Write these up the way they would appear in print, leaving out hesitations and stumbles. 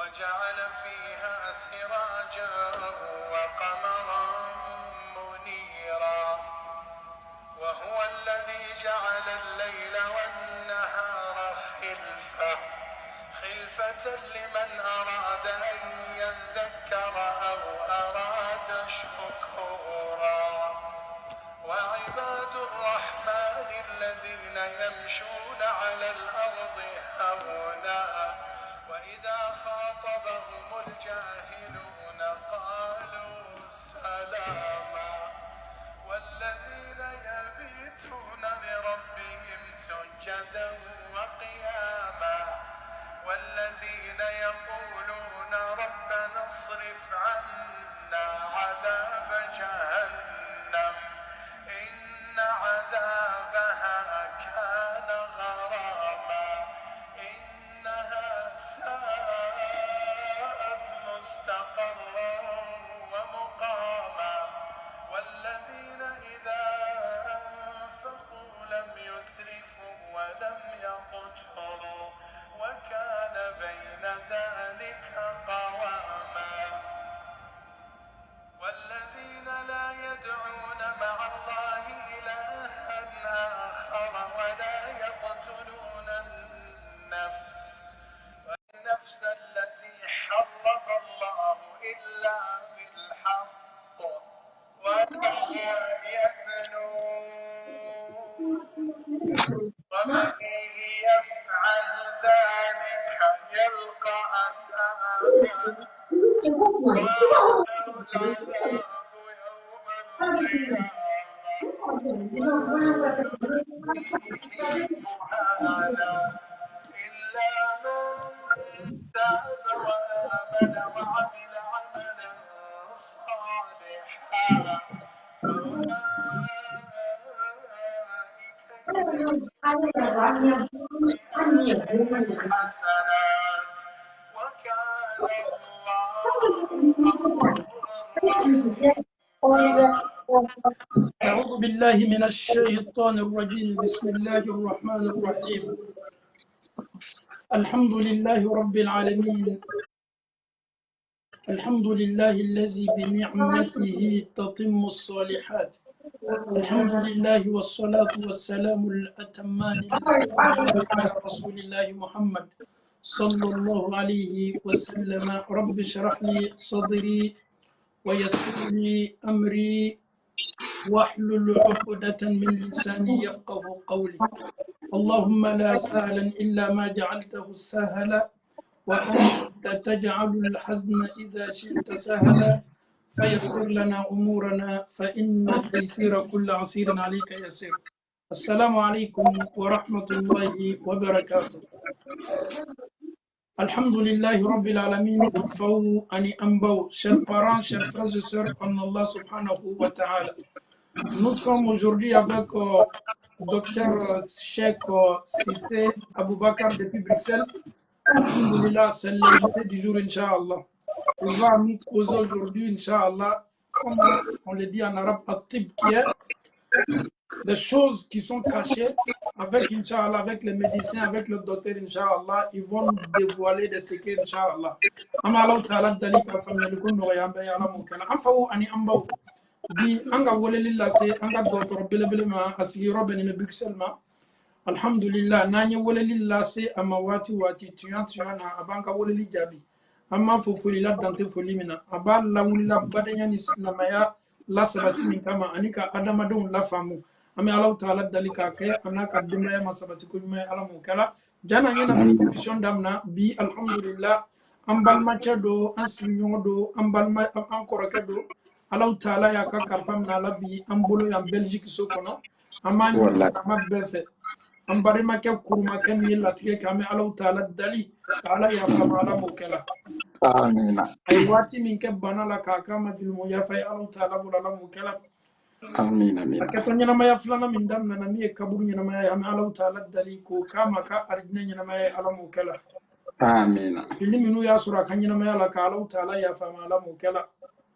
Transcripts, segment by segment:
وجعل فيها سراجا وقمرا منيرا وهو الذي جعل الليل والنهار خلفة لمن أراد أن يذكر أو أراد شكورا وعباد الرحمن الذين يمشون على الأرض هونا وإذا خاطبهم الجاهلون قالوا سلاما والذين يبيتون لربهم سجدا وقياما والذين يقولون ربنا اصرف عنا عذاب جهنم إن عذابها كان غراما إنها ساءت مستقرا ومقاما والذين إذا أنفقوا لم يسرفوا ولم يقتروا وكان بين ذلك قواما والذين لا يدعون مع الله إلها آخر ولا يقتلون النفس التي حرم الله إلا بالحق ولا يزنون ومن يفعل ذلك يلقى أثاما وله العذاب يوم القيامة مهانا إلا من تاب وآمن وعمل عملا صالحا حسنات وكان الله أعوذ بالله من الشيطان الرجيم بسم الله الرحمن الرحيم الحمد لله رب العالمين الحمد لله الذي بنعمته تتم الصالحات الحمد لله والصلاة والسلام الأتمان على رسول الله محمد صلى الله عليه وسلم رب اشرح لي صدري ويسر لي أمري واحلل عقدة من لساني يفقه قولي اللهم لا سهلا إلا ما جعلته سهلا وأنت تجعل الحزن إذا شئت سهلا فيسر لنا أمورنا فإن تيسير كل عسير عليك يسير السلام عليكم ورحمة الله وبركاته Alhamdulillah Rabbil Alamin, Faou Ani Ambao, chers parents, chers frères et sœurs, en Allah subhanahu wa ta'ala. Nous sommes aujourd'hui avec Dr Cheikh Sissé Aboubakar depuis Bruxelles. Alhamdulillah, c'est l'invité du jour, Inch'Allah. Il va nous causer aujourd'hui, Inch'Allah, comme on le dit en arabe, Atib, qui est des choses qui sont cachées avec, Inch'Allah, avec les médecins, avec le docteur, Inch'Allah, ils vont nous dévoiler des secrets, Inch'Allah. Amma ta'ala dalika famyalikun noyamba ya la mukana. Amfaou ani ambao. Bi anga wole lilla se anga docteur belebele ma asigi robe ni me Bruxelles ma. Alhamdulillah nanye wole lilla se ama wati tuyan na abanka wole li jabi. Amma fofoli la dante foli mina. Aba la wula badanya ni islamaya la sabati min kama anika adamadon la famu. Ami Allah ta'ala dalika ke anaka dimaya masabati kunyuma ala mukala jana yana mission damna bi alhamdulillah ambal machado ansinyodo ambal ma ankoroke do Allah ta'ala ya ka karfam na labi ambolo ya Belgique sokono amani sama befe ambari make kurma ken yilla tike kame Allah ta'ala dali ta'ala ya fama ala mukala amin ay wati min ke banala ka kama bilmo ya fay Allah ta'ala bulala mukala amin amin akato ñanamaya fulana min damnana mi e kaburu ñanamaya ami alahu taala dali ko kama ka aridina ñanamaya alamu kela amin filli minu ya sura ka ñanamaya la ka alahu taala ya fama alamu kela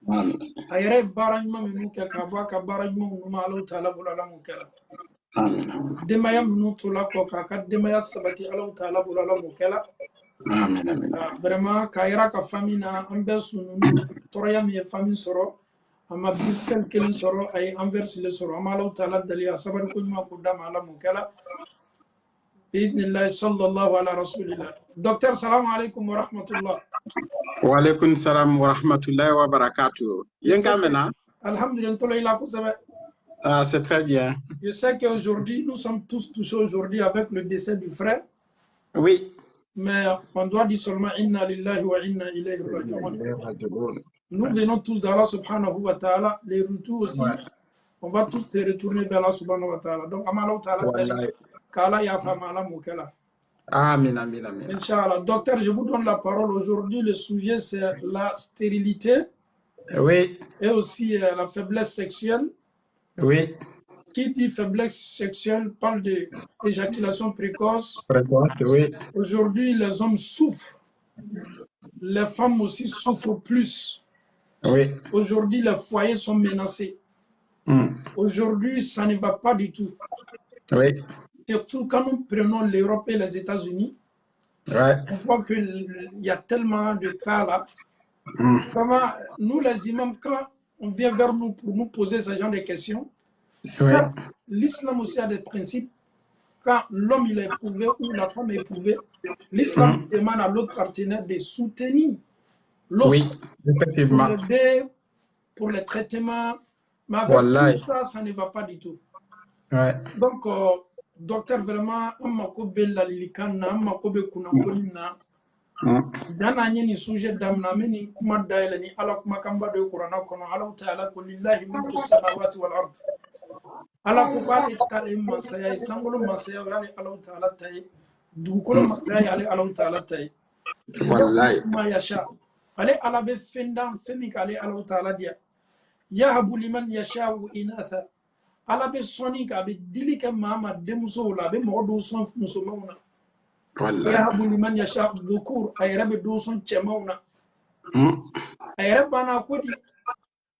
amin ayere barajuma minu ke ka ba ka barajuma numa alahu taala bula alamu kela amin demaya minu tula ko ka ka demaya sabati alahu taala bula alamu kela Amin, amin. Vraiment, Kaira ka famille na ambe sunu toroya mi famille soro ama Bruxelles kelen soro ay Anvers le soro ama Allah taala daliya sabar ko ma ko dama ala mukala biidnillah sallallahu ala rasulillah. Docteur, salam alaikum wa rahmatullah. Wa alaikum salam wa rahmatullahi wa barakatuh. Yengamena? Alhamdulillah, Ah, c'est très bien. je sais qu'aujourd'hui, nous sommes tous touchés aujourd'hui avec le décès du frère. Oui. Mais on doit dire seulement Inna lillahi wa inna ilayhi raji'un. Nous venons tous d'Allah subhanahu wa ta'ala. Les retours aussi, on va tous se retourner vers Allah subhanahu wa ta'ala. Donc, Amala ta'ala, Kala ya famala mukela. Amin, amin, amin. Inch'Allah. Docteur, je vous donne la parole. Aujourd'hui, le sujet, c'est la stérilité. Oui. Et aussi la faiblesse sexuelle. Oui. Qui dit faiblesse sexuelle parle d'éjaculation précoce. Oui. Aujourd'hui, les hommes souffrent. Les femmes aussi souffrent plus. Oui. Aujourd'hui, les foyers sont menacés. Aujourd'hui, ça ne va pas du tout. Oui. Surtout quand nous prenons l'Europe et les États-Unis, on voit qu'il y a tellement de cas là. Vraiment, nous les imams, quand on vient vers nous pour nous poser ce genre de questions, certes, l'islam aussi a des principes. Quand l'homme il est éprouvé ou la femme est éprouvée, l'islam demande à l'autre partenaire de soutenir l'autre pour l'aider, pour les traitements. Mais avec tout ça, ça ne va pas du tout. Donc, docteur, vraiment, on m'a coupé la lilikana, on m'a coupé kunafolina. Dana ni sujet damna meni kuma daila ni ala kuma kamba de Qur'ana kono ala ta'ala ko lillahi mulku samawati wal ard. Ala ko bali tale masaya sangolo masaya yali ala ta'ala tay dugukolo masaya yali ala ta'ala tay. Wallahi ma yasha. Ale ala be fendan femi kale ala ta'ala dia. Yahabu liman yasha'u inatha. Ala be soni ka be dilika mama demuso la be modo son musomona. Yahabu liman yasha'u dhukur ayra be do son chemona. Ayra bana kodi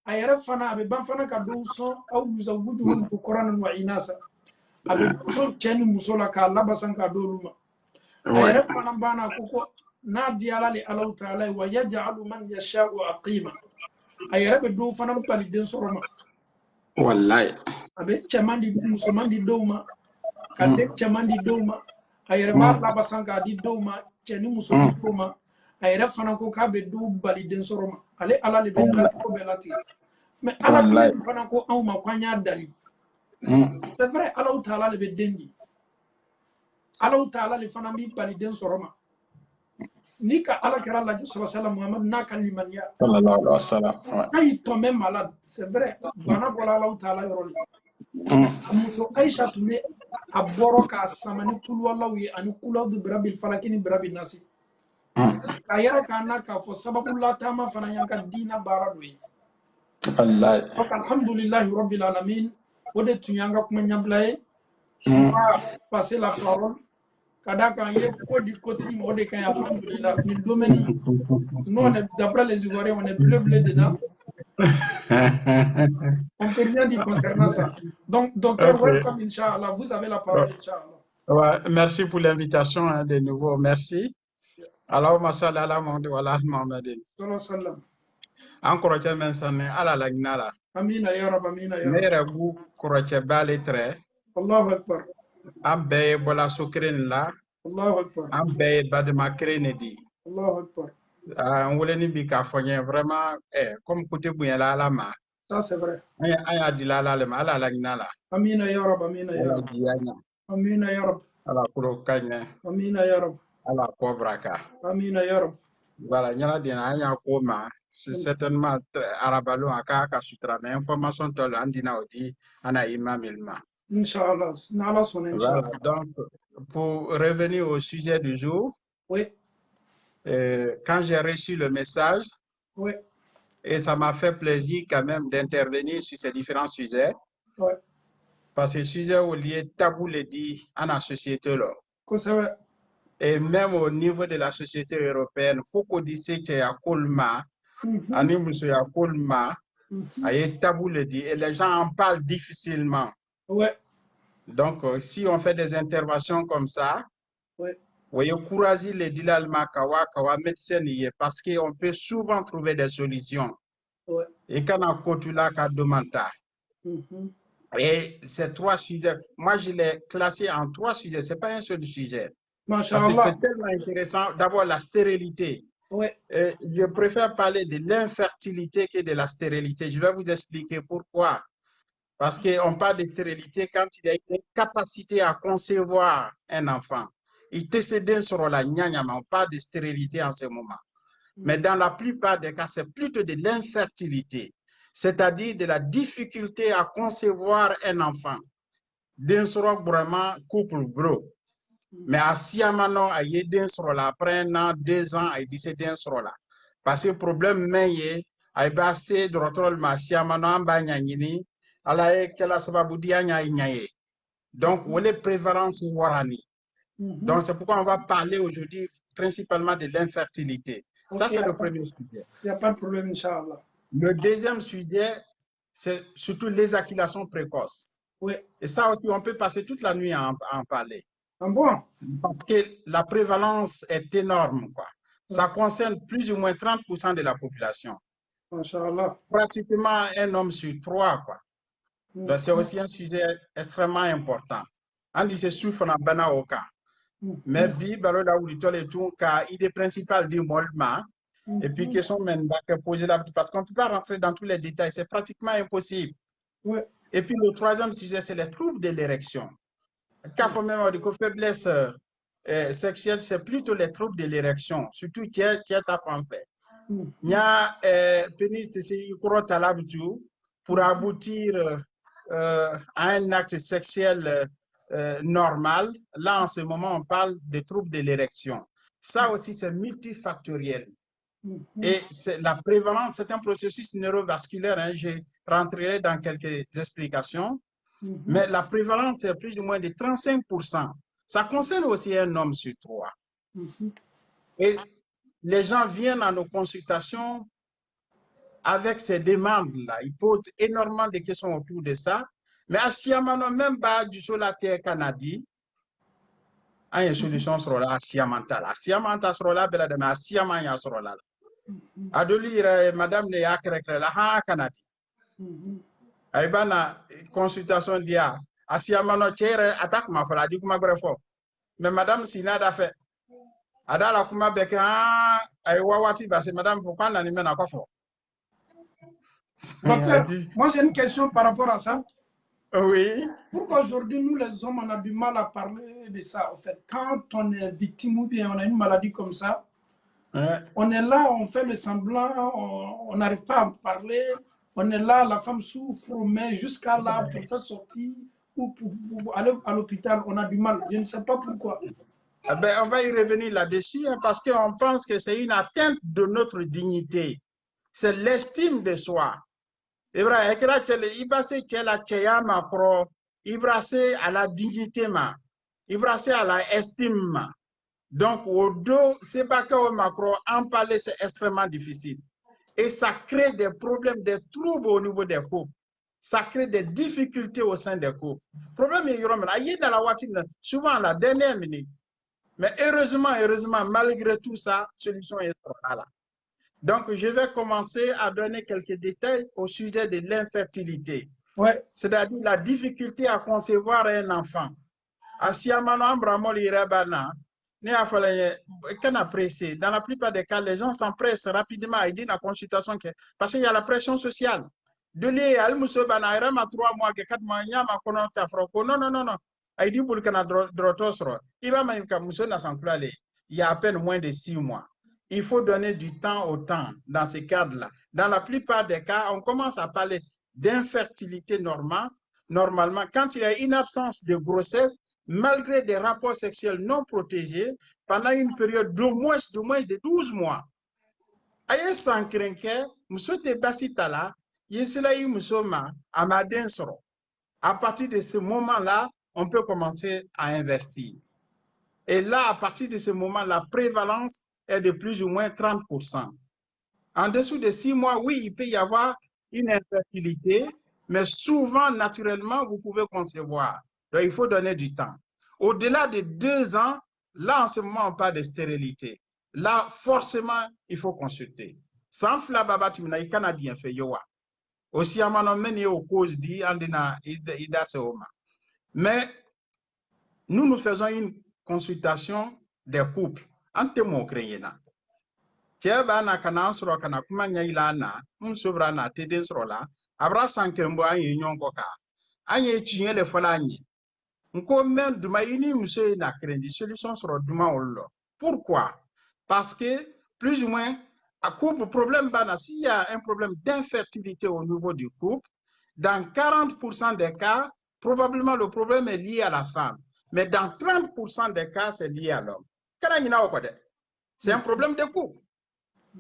ayra fana be ban fana ka do son aw yuzawujuhum dhukran wa inasa. Abe son cheni musola ka labasan ka do luma. Ayra fana bana koko na diala li Allah ta'ala wa yaj'alu man yasha'u aqima. Ayra be do fana pali den soroma. Wallahi abe chamandi musomandi doma kade chamandi doma ayre ma labasanga di doma cheni musomi doma ayre fana ko ka be do bali den soroma ale ala le be ko belati mais ala le fana ko aw ma kwanya dali c'est vrai ala taala le be dendi ala taala le fana mi bali den soroma ni ka ala kera la sallallahu alaihi wasallam muhammad na kalimanya sallallahu alaihi wasallam ay tombé malade c'est vrai bana bola ala taala yoroli muso Aisha tume aboro ka samani kulu wallahi ani kulu du birabil falakini birabil nasi kayara kana ka fo sababu la tama fana yanka dina barado yi wallahi alhamdulillah rabbil alamin ode tunyanga kuma nyablaye passer la parole kada kan ye kodi koti mode kan alhamdulillah ni domaine nous on est d'après les Ivoiriens on est bleu dedans. On ne peut rien dire concernant ça. Donc, docteur, welcome, Inch'Allah. Vous avez la parole, Inch'Allah. Ouais, merci pour l'invitation, hein, de nouveau. Merci. Alors, mashallah, ala Muhammadin. Sallam. Encore une fois, ala la gnala. Amina ya Rab, amina ya Rab. Mera bu koroche bale tre. Allahu Akbar. Ambe bola sukren la. Allahu Akbar. Ambe badma krenedi. Allahu Akbar. On voulait ni bika fonye vraiment comme côté bouya la la ma. Ça c'est vrai. Aya di la le ma ala la gnala. Amina ya Rab, amina ya Rab. Amina ya Rab. Ala kuro kanya. Amina ya Rab. Ala pobraka. Amina ya Rab. Voilà, nyala dina anya koma. C'est certainement arabalo aka ka sutra mais information tolo andina odi ana imam ilma. Inch'Allah. Nala son Inch'Allah. Voilà, donc pour revenir au sujet du jour. Oui. Quand j'ai reçu le message, oui. Et ça m'a fait plaisir quand même d'intervenir sur ces différents sujets. Oui. Parce que le sujet au lieu tabou le dit dans la société là. Et même au niveau de la société européenne, il faut qu'on dise que il y a colma, tabou le dit et les gens en parlent difficilement. Ouais. Donc si on fait des interventions comme ça, voyez, Kourazi, le Dilal Makawa, Kawa médecin, parce qu'on peut souvent trouver des solutions. Ouais. Et quand on a Kotula, Kadomanta. Et ces 3 sujets, moi je l'ai classé en 3 sujets, ce n'est pas un seul sujet. Parce que c'est tellement intéressant. D'abord, la stérilité. Ouais. Je préfère parler de l'infertilité que de la stérilité. Je vais vous expliquer pourquoi. Parce qu'on parle de stérilité quand il y a une capacité à concevoir un enfant. Il décède sur la gnagna, mais on parle de stérilité en ce moment. Mais dans la plupart des cas, c'est plutôt de l'infertilité, c'est-à-dire de la difficulté à concevoir un enfant. D'un sort vraiment couple gros. Mais à Siamano, à Yedin sur la après 1 an, 2 ans, à décéder sur la. Parce que le problème, c'est que passé de retour à Siamano, en Banyani, à la Kela Sababudia Nyaye. Donc, où est la prévalence Warani? Donc, c'est pourquoi on va parler aujourd'hui principalement de l'infertilité. Ça, c'est le premier sujet. Il n'y a pas de problème, Inch'Allah. Le deuxième sujet, c'est surtout l'éjaculation précoce. Oui. Et ça aussi, on peut passer toute la nuit à en parler. Ah bon? Parce que la prévalence est énorme, quoi. Ça concerne plus ou moins 30% de la population. Inch'Allah. Pratiquement 1 homme sur 3, quoi. Donc, c'est aussi un sujet extrêmement important. On dit que c'est souffre en bana au cas. Mais bi balo da wuli tole tout cas idée principale du mouvement et puis question maintenant que poser là parce qu'on ne peut pas rentrer dans tous les détails, c'est pratiquement impossible. Ouais. Et puis le troisième sujet c'est les troubles de l'érection. Car faut même dire que faiblesse sexuelle c'est plutôt les troubles de l'érection, surtout qui est ta femme fait. Il y a pénis de ces pour aboutir à un acte sexuel normal. Là, en ce moment, on parle des troubles de l'érection. Ça aussi, c'est multifactoriel. Et la prévalence, c'est un processus neurovasculaire. Hein, je rentrerai dans quelques explications. Mais la prévalence est plus ou moins de 35%. Ça concerne aussi 1 homme sur 3. Et les gens viennent à nos consultations avec ces demandes-là. Ils posent énormément de questions autour de ça. Mais à Siamano, même pas du sol à terre canadien, il y a une solution sur la Siamanta. La Siamanta sur la belle de Siamania sur la. À de lire, madame ne yakrekre la ha canadi. Aïbana, consultation dia. À Siamano, chere, attaque ma fola, dit kuma brefo. Mais madame Sina d'a fait. Ada la kuma beke, ah, aïwawati, bah c'est madame, pourquoi n'anime n'a pas fort? Docteur, moi j'ai une question par rapport à ça. Oui. Pourquoi aujourd'hui, nous les hommes, on a du mal à parler de ça? En fait, quand on est victime ou bien on a une maladie comme ça, on est là, on fait le semblant, on n'arrive pas à en parler, on est là, la femme souffre, mais jusqu'à là, pour faire sortir ou pour aller à l'hôpital, on a du mal. Je ne sais pas pourquoi. Eh ben, on va y revenir là-dessus hein, parce qu'on pense que c'est une atteinte de notre dignité. C'est l'estime de soi. Il à la dignité, il à la estime. Donc, au dos, c'est pas que Macron en parler, c'est extrêmement difficile. Et ça crée des problèmes, des troubles au niveau des couples. Ça crée des difficultés au sein des couples. Le problème est que dans la voiture, souvent à la dernière minute. Mais heureusement, malgré tout ça, la solution est là. Donc, je vais commencer à donner quelques détails au sujet de l'infertilité. Ouais. C'est-à-dire la difficulté à concevoir un enfant. Dans la plupart des cas, les gens s'empressent rapidement à aider la consultation parce qu'il y a la pression sociale. De l'île, à 3 mois, 4 mois, non. Il y a à peine moins de 6 mois. Il faut donner du temps au temps dans ces cadres-là. Dans la plupart des cas, on commence à parler d'infertilité normalement quand il y a une absence de grossesse, malgré des rapports sexuels non protégés, pendant une période d'au moins de 12 mois. Aïe sans craindre, monsieur te basitala, yeselaï musoma, amadensoro. À partir de ce moment-là, on peut commencer à investir. Et là, à partir de ce moment, la prévalence est de plus ou moins 30%. En dessous de 6 mois, oui, il peut y avoir une infertilité, mais souvent, naturellement, vous pouvez concevoir. Donc, il faut donner du temps. Au-delà de 2 ans, là, en ce moment, on parle de stérilité. Là, forcément, il faut consulter. Sans flababa, tu m'as Canadien fait yowa. Aussi, à mon meni au cause dit, andina, ida seoma. Mais nous faisons une consultation des couples. Ante mo kreyena. Tieba na kana soro kana kuma ila na, sobra na teden soro la, abra sankembo anye nyonko ka. Anye chinye le fola anye. Nko men duma ini monsieur na crédit solution sur duma ollo. Pourquoi? Parce que plus ou moins à couple problème bana s'il y a un problème d'infertilité au niveau du couple, dans 40% des cas, probablement le problème est lié à la femme, mais dans 30% des cas c'est lié à l'homme. C'est un problème de couple.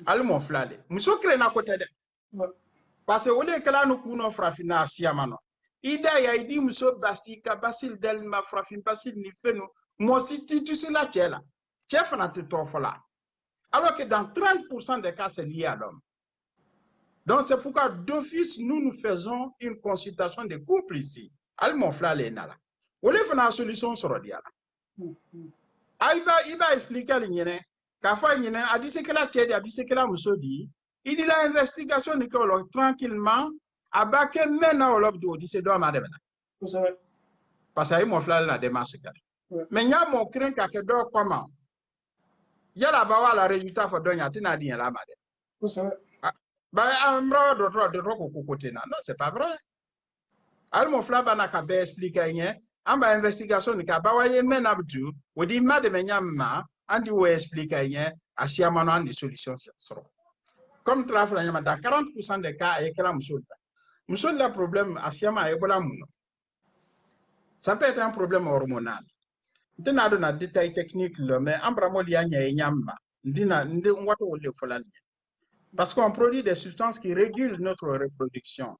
Allez mon flale. Monsieur crée na côté de. Parce que au lieu que là nous kuno frafina siamano. Ida ya idi muso basika basil del ma frafin basil ni fenu mo si tu sais la tiela chef na te tofola alors que dans 30% des cas c'est lié à l'homme. Donc c'est pourquoi d'office nous faisons une consultation de couple ici al mon frère les nala o le fana solution sur diala il va expliquer l'nyene ka fa nyene a dit que la tiede a dit que la muso dit il dit la investigation ni ko tranquillement abake mena olobdo di se do ma de mena parce que mon frère la démarche mais nya mon craint ka ke do comment yala ba wala résultat fo do nya tina di la ma de ba amro do ko côté na non c'est pas vrai al mon frère ba na ka be expliquer nya amba investigation ni ka ba wa ye mena abdu wodi ma de menya ma andi wo expliquer nya asia mano andi solution soro comme trafla nya dans 40% des cas et que la musulta. Nous avons le problème asiama ebola muno. Ça peut être un problème hormonal. Nous avons des détails techniques mais ambramo lianya enyamba. Parce qu'on produit des substances qui régulent notre reproduction.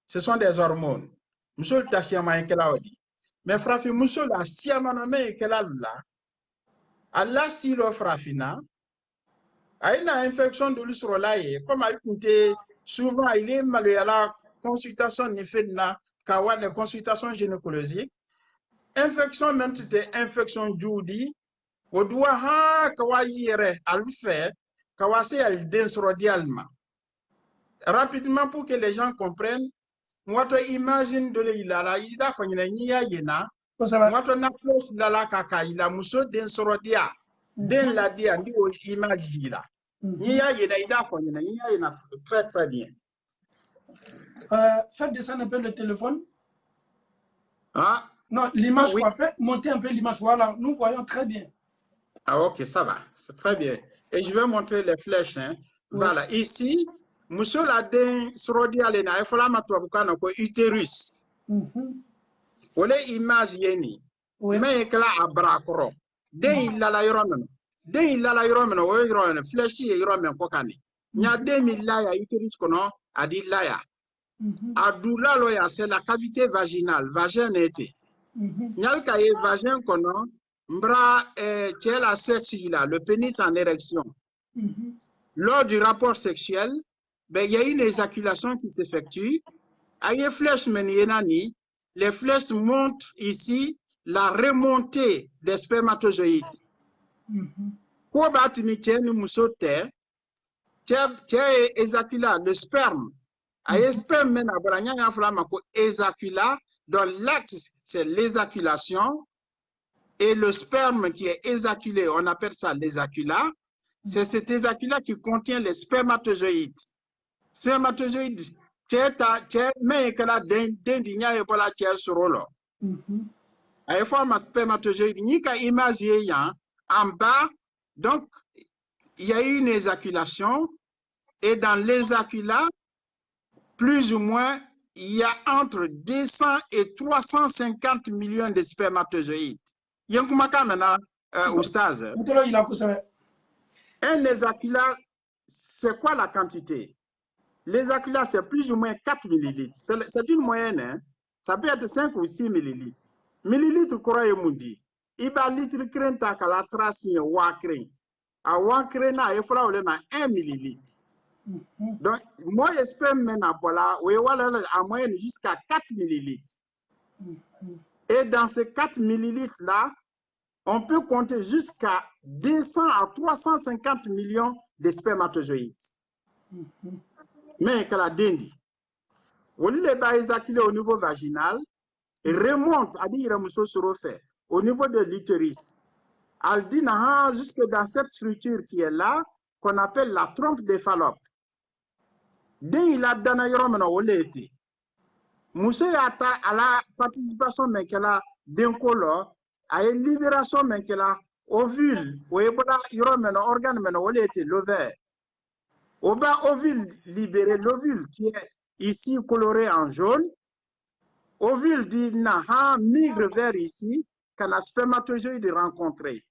Ce sont des hormones. Nous avons asiama ekela odi. Mais frafi muso la asiama no me ekela lula. Allah silo frafina. Aina infection de l'usrolaye comme a été souvent il est mal à la consultation ni fait na kawa les consultations gynécologiques infection même c'était infection judi o doit ha kawa yere al fait kawa c'est al densrodialma rapidement pour que les gens comprennent moi to imagine de l'ilala ida fanyina nya yena moi to na plus la kaka ila muso densrodia den la dia ndi o image là nya yena ida fanyina nya yena très très bien. Faites descendre un peu le téléphone. Ah. Non, l'image, oui. quoi. Faites monter un peu l'image. Voilà, nous voyons très bien. Ah, ok, ça va. C'est très bien. Et je vais montrer les flèches. Hein. Oui. Voilà. Ici, monsieur Ladin Srodi Alena, il faut la mettre au utérus. Vous voyez l'image yeni. Mais il y a un bras. Dès il a la yoromeno. Dès il a la yoromeno, vous voyez une flèche et yoromeno kokani. Il y a 2000 là, utérus kono, a dit là. Adoula loya, c'est la cavité vaginale, vagin été. Nyalka ye vagin kono, mbra la sexe là, le pénis en érection. Lors du rapport sexuel, ben il y a une éjaculation qui s'effectue. Aye flèche menienani, les flèches montrent ici la remontée des spermatozoïdes. Pour battre ni musote, tiens éjacula le sperme. Aye sperme mena branya ya flama ko éjacula. Donc l'acte c'est l'éjaculation et le sperme qui est éjaculé, on appelle ça l'éjaculat. C'est cet éjaculat qui contient les spermatozoïdes. Spermatozoïdes, mais que la dendinya et pour la tiers sur l'eau. À forme spermatozoïde, ni qu'à imaginer en bas, donc il y a eu une éjaculation et dans l'éjaculat, plus ou moins, il y a entre 200 et 350 millions de spermatozoïdes. Yankumaka maintenant, Oustaz. Un éjaculat, c'est quoi la quantité? L'éjaculat, c'est plus ou moins 4 millilitres. C'est une moyenne. Hein? Ça peut être 5 ou 6 millilitres. Millilitres, quoi est mundi? Iba litre craint à la trace, wa craint. À wa craint, il faut 1 millilitre. Donc, moi, j'espère maintenant, voilà, à moyenne jusqu'à 4 millilitres. Et dans ces 4 millilitres-là, on peut compter jusqu'à 200 à 350 millions de spermatozoïdes. Mais que la dendi, les bas éjaculés au niveau vaginal remonte à dire au niveau de l'utérus. Elle dit jusque dans cette structure qui est là, qu'on appelle la trompe de Fallope. Dès il a donné été. Moussé à la participation d'un color, à une libération ovule, ou organe été l'ovaire. Au bas ovule libéré, l'ovule qui est ici coloré en jaune, ovule dit migre vers ici, quand la spermatozoïde rencontré.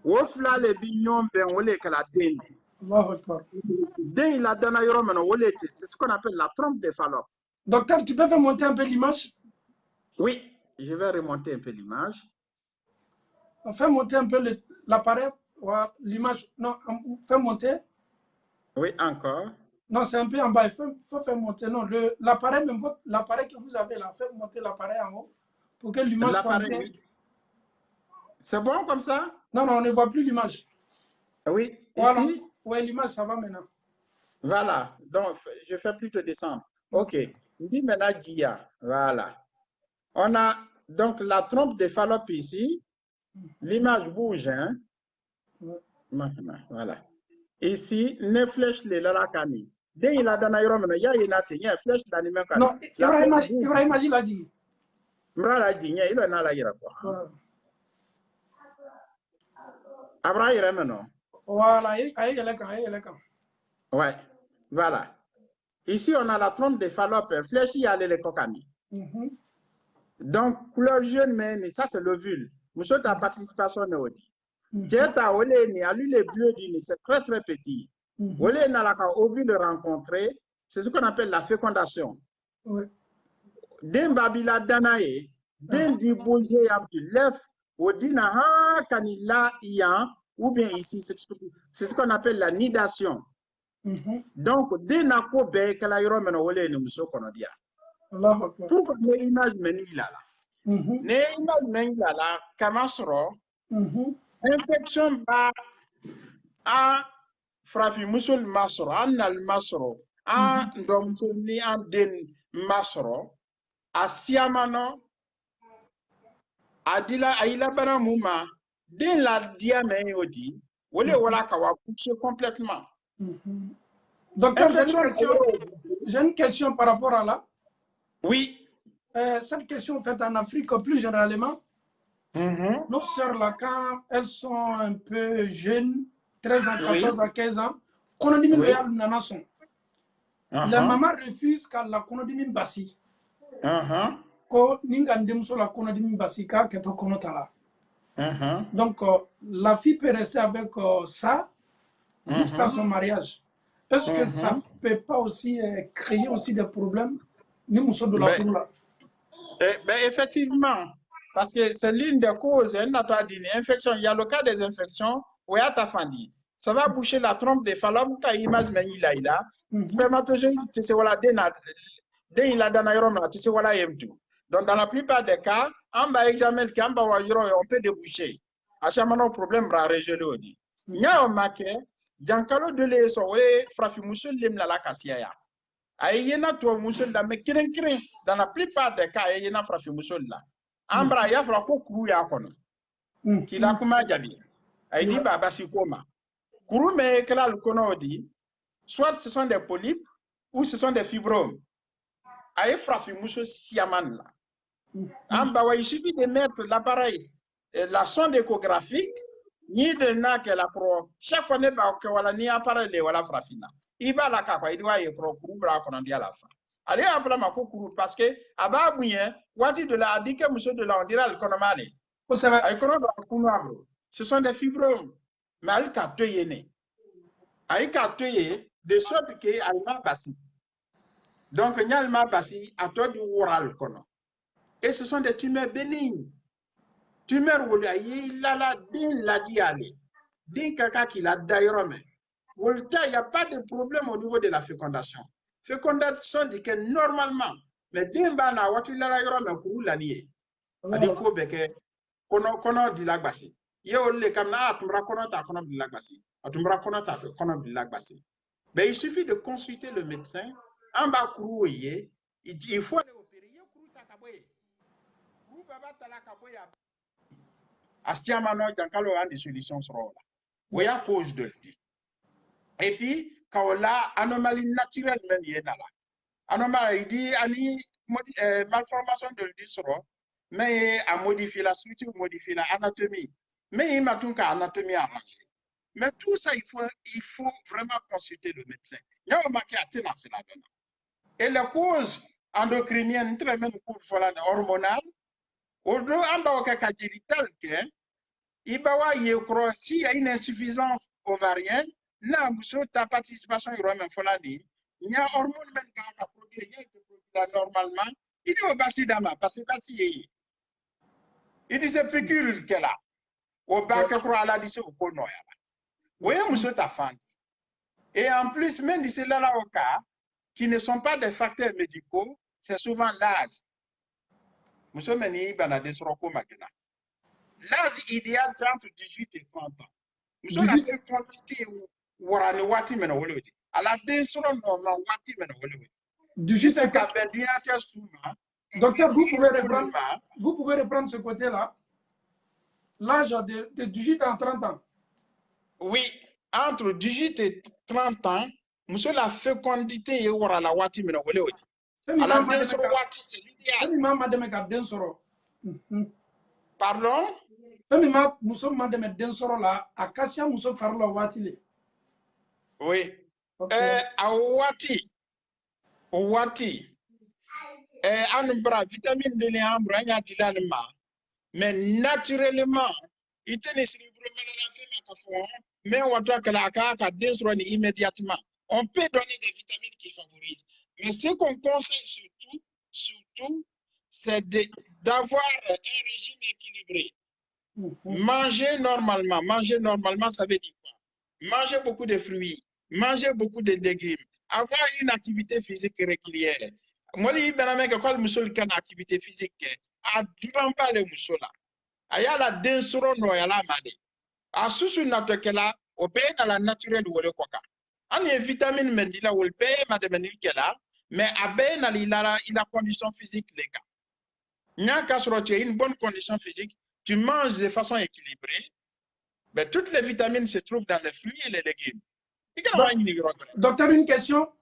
Au fla les bignons ben olé que la dendi. Dès il a donné c'est ce qu'on appelle la trompe de Fallope. Docteur, tu peux faire monter un peu l'image? Oui, je vais remonter un peu l'image. Fais monter un peu l'appareil, l'image. Non, fais monter. Oui, encore. Non, c'est un peu en bas. Il faut faire monter. Non, l'appareil, même l'appareil que vous avez là, faites monter l'appareil en haut pour que l'image soit bien. Oui. C'est bon comme ça? Non, on ne voit plus l'image. Oui, voilà. Ici? Oui, l'image, ça va maintenant. Voilà, donc je fais plutôt descendre. Ok, dit maintenant Gia, voilà. On a donc la trompe de Fallope ici. L'image bouge, hein? Voilà. Ici, ne flèche les larakani. Dès il a donné il y a une flèche d'animal. Non, Ibrahim il a dit. Mrala dit, il en a la ira quoi. Abraham, non? Voilà, ouais, voilà. Ici, on a la trompe de Fallope, flèche à les cocani. Donc, couleur jaune, mais ça, c'est l'ovule. Monsieur, ta participation n'est pas dit. Tieta, les bleus, c'est très, très petit. Olé, n'a la ovule rencontré, c'est ce qu'on appelle la fécondation. D'un babila danae, d'un di bougé, tu lèves, ou dina, kanila, iyan, ou bien ici, c'est ce qu'on appelle la nidation. Donc, dès nako be kala yoro mena wole ni muso kono dia. Pourquoi ne image meni la la? Ne image meni la la kama soro infection ba a frafi musul masoro anal masoro a ndom ni an den masoro a siamano adila aila bana muma den la dia meni odi wole wala ka wa coucher complètement. Docteur, j'ai une question par rapport à là. Oui. Cette question faite en Afrique, plus généralement, nos sœurs là, quand elles sont un peu jeunes, 13 ans, 14 ans, 15 ans, la maman refuse quand la konodimi basi. Ko ningandemuso la konodimi basi ka keto konotala. Donc, la fille peut rester avec ça jusqu'à son mariage. Est-ce que ça ne peut pas aussi créer aussi des problèmes de la effectivement, parce que c'est l'une des causes, infection. Il y a le cas des infections, où ça va boucher la trompe des Fallope, quand image là, spermatozoïde, tu sais, voilà, dès il a dans tu sais, voilà, donc, dans la plupart des cas, on va examiner on peut déboucher. À chaque moment, le problème va résolu. Il y a un maquet, Jankalo de l'eau, frafi musul lim la kassia. Ayena to musul la mais kiren dans la plupart des cas ayena frafi musul la. Ambra ya fra ko kuru ya kono. Kila kuma jabi. Aydi baba sikoma. Kuru me kala le kono di. Soit ce sont des polypes ou ce sont des fibromes. Ay frafi musul siaman la. Amba il suffit de mettre l'appareil la sonde échographique ni de na que la pro chaque fois ne ba que wala ni appareil le wala frafina iba la ka kwa idwa ye pro kuru bra kono dia la fa ale afla ma ko kuru parce que aba buyen wati de la dit que monsieur de la on dira le kono male ay kono do kunu abro ce sont des fibromes mais al ka toyene ay ka toye de sorte que alma basi donc nyalma basi atodi oral kono et ce sont des tumeurs bénignes. Tumeur où il a la din la diale, din kaka qui la d'ailleurs mais il n'y a pas de problème au niveau de la fécondation. Fécondation dit que normalement, mais din bana what il a la mais pour la lier. Adiko beke kono di lagbasi yo le kamna atumra kono ta kono di lagbasi atumra kono ta kono di lagbasi. Ben, il suffit de consulter le médecin en bas kouye il faut aller opérer yo kuru ta kaboye kuru baba tala kaboye astiama no jankalo a des solutions sur là oya cause de dit et puis kaola anomalie naturelle men yenala anomalie il dit ani malformation de l'disro mais a modifier la structure, modifier l'anatomie. Mais il m'a tout qu'à anatomie arrangée. Mais tout ça, il faut vraiment consulter le médecin. Il y a un marqué à tenir cela. Et la cause endocrinienne, très même hormonale, au-delà de il y a une insuffisance ovarienne, là, ta participation, il y a une hormone même qui a produit normalement, il est au bassi d'ama, parce que il dit c'est pécule qu'elle a. Au bac, elle a dit c'est au conoya. Oui, monsieur Tafandi. Et en plus, même si c'est là au cas, qui ne sont pas des facteurs médicaux, c'est souvent l'âge. Monsieur Meni, Banade Soroko Magana. L'âge idéal, c'est entre 18 et 30 ans. Monsieur la fait quantité ou Warane Wati Menowologi. À la décision, non, Wati Menowologi. 18 et 30 ans. Docteur, vous pouvez reprendre ce côté-là. L'âge de 18 à 30 ans. Oui, entre 18 et 30 ans, monsieur la fécondité est à la wati mena wole wodi. À la densoro wati, c'est l'idéal. Pardon? Oui. À wati, anubra vitamine de l'ambra nya dilalma. Mais naturellement, il tenait mais on doit que la carte immédiatement. On peut donner des vitamines qui favorisent. Mais ce qu'on conseille surtout, c'est d'avoir un régime équilibré. Manger normalement, ça veut dire quoi? Manger beaucoup de fruits, manger beaucoup de légumes, avoir une activité physique régulière. Moi, je suis une activité physique. Durant pas le musola. Aya la densuro no ya la made. Asusu natokela obe na la naturel wole koka. Ani vitamine mendila wole be made menikela, mais abe na la condition physique les gars. Nyaka sur tu as une bonne condition physique, tu manges de façon équilibrée. Ben, toutes les vitamines se trouvent dans les fruits et les légumes. Docteur, une question.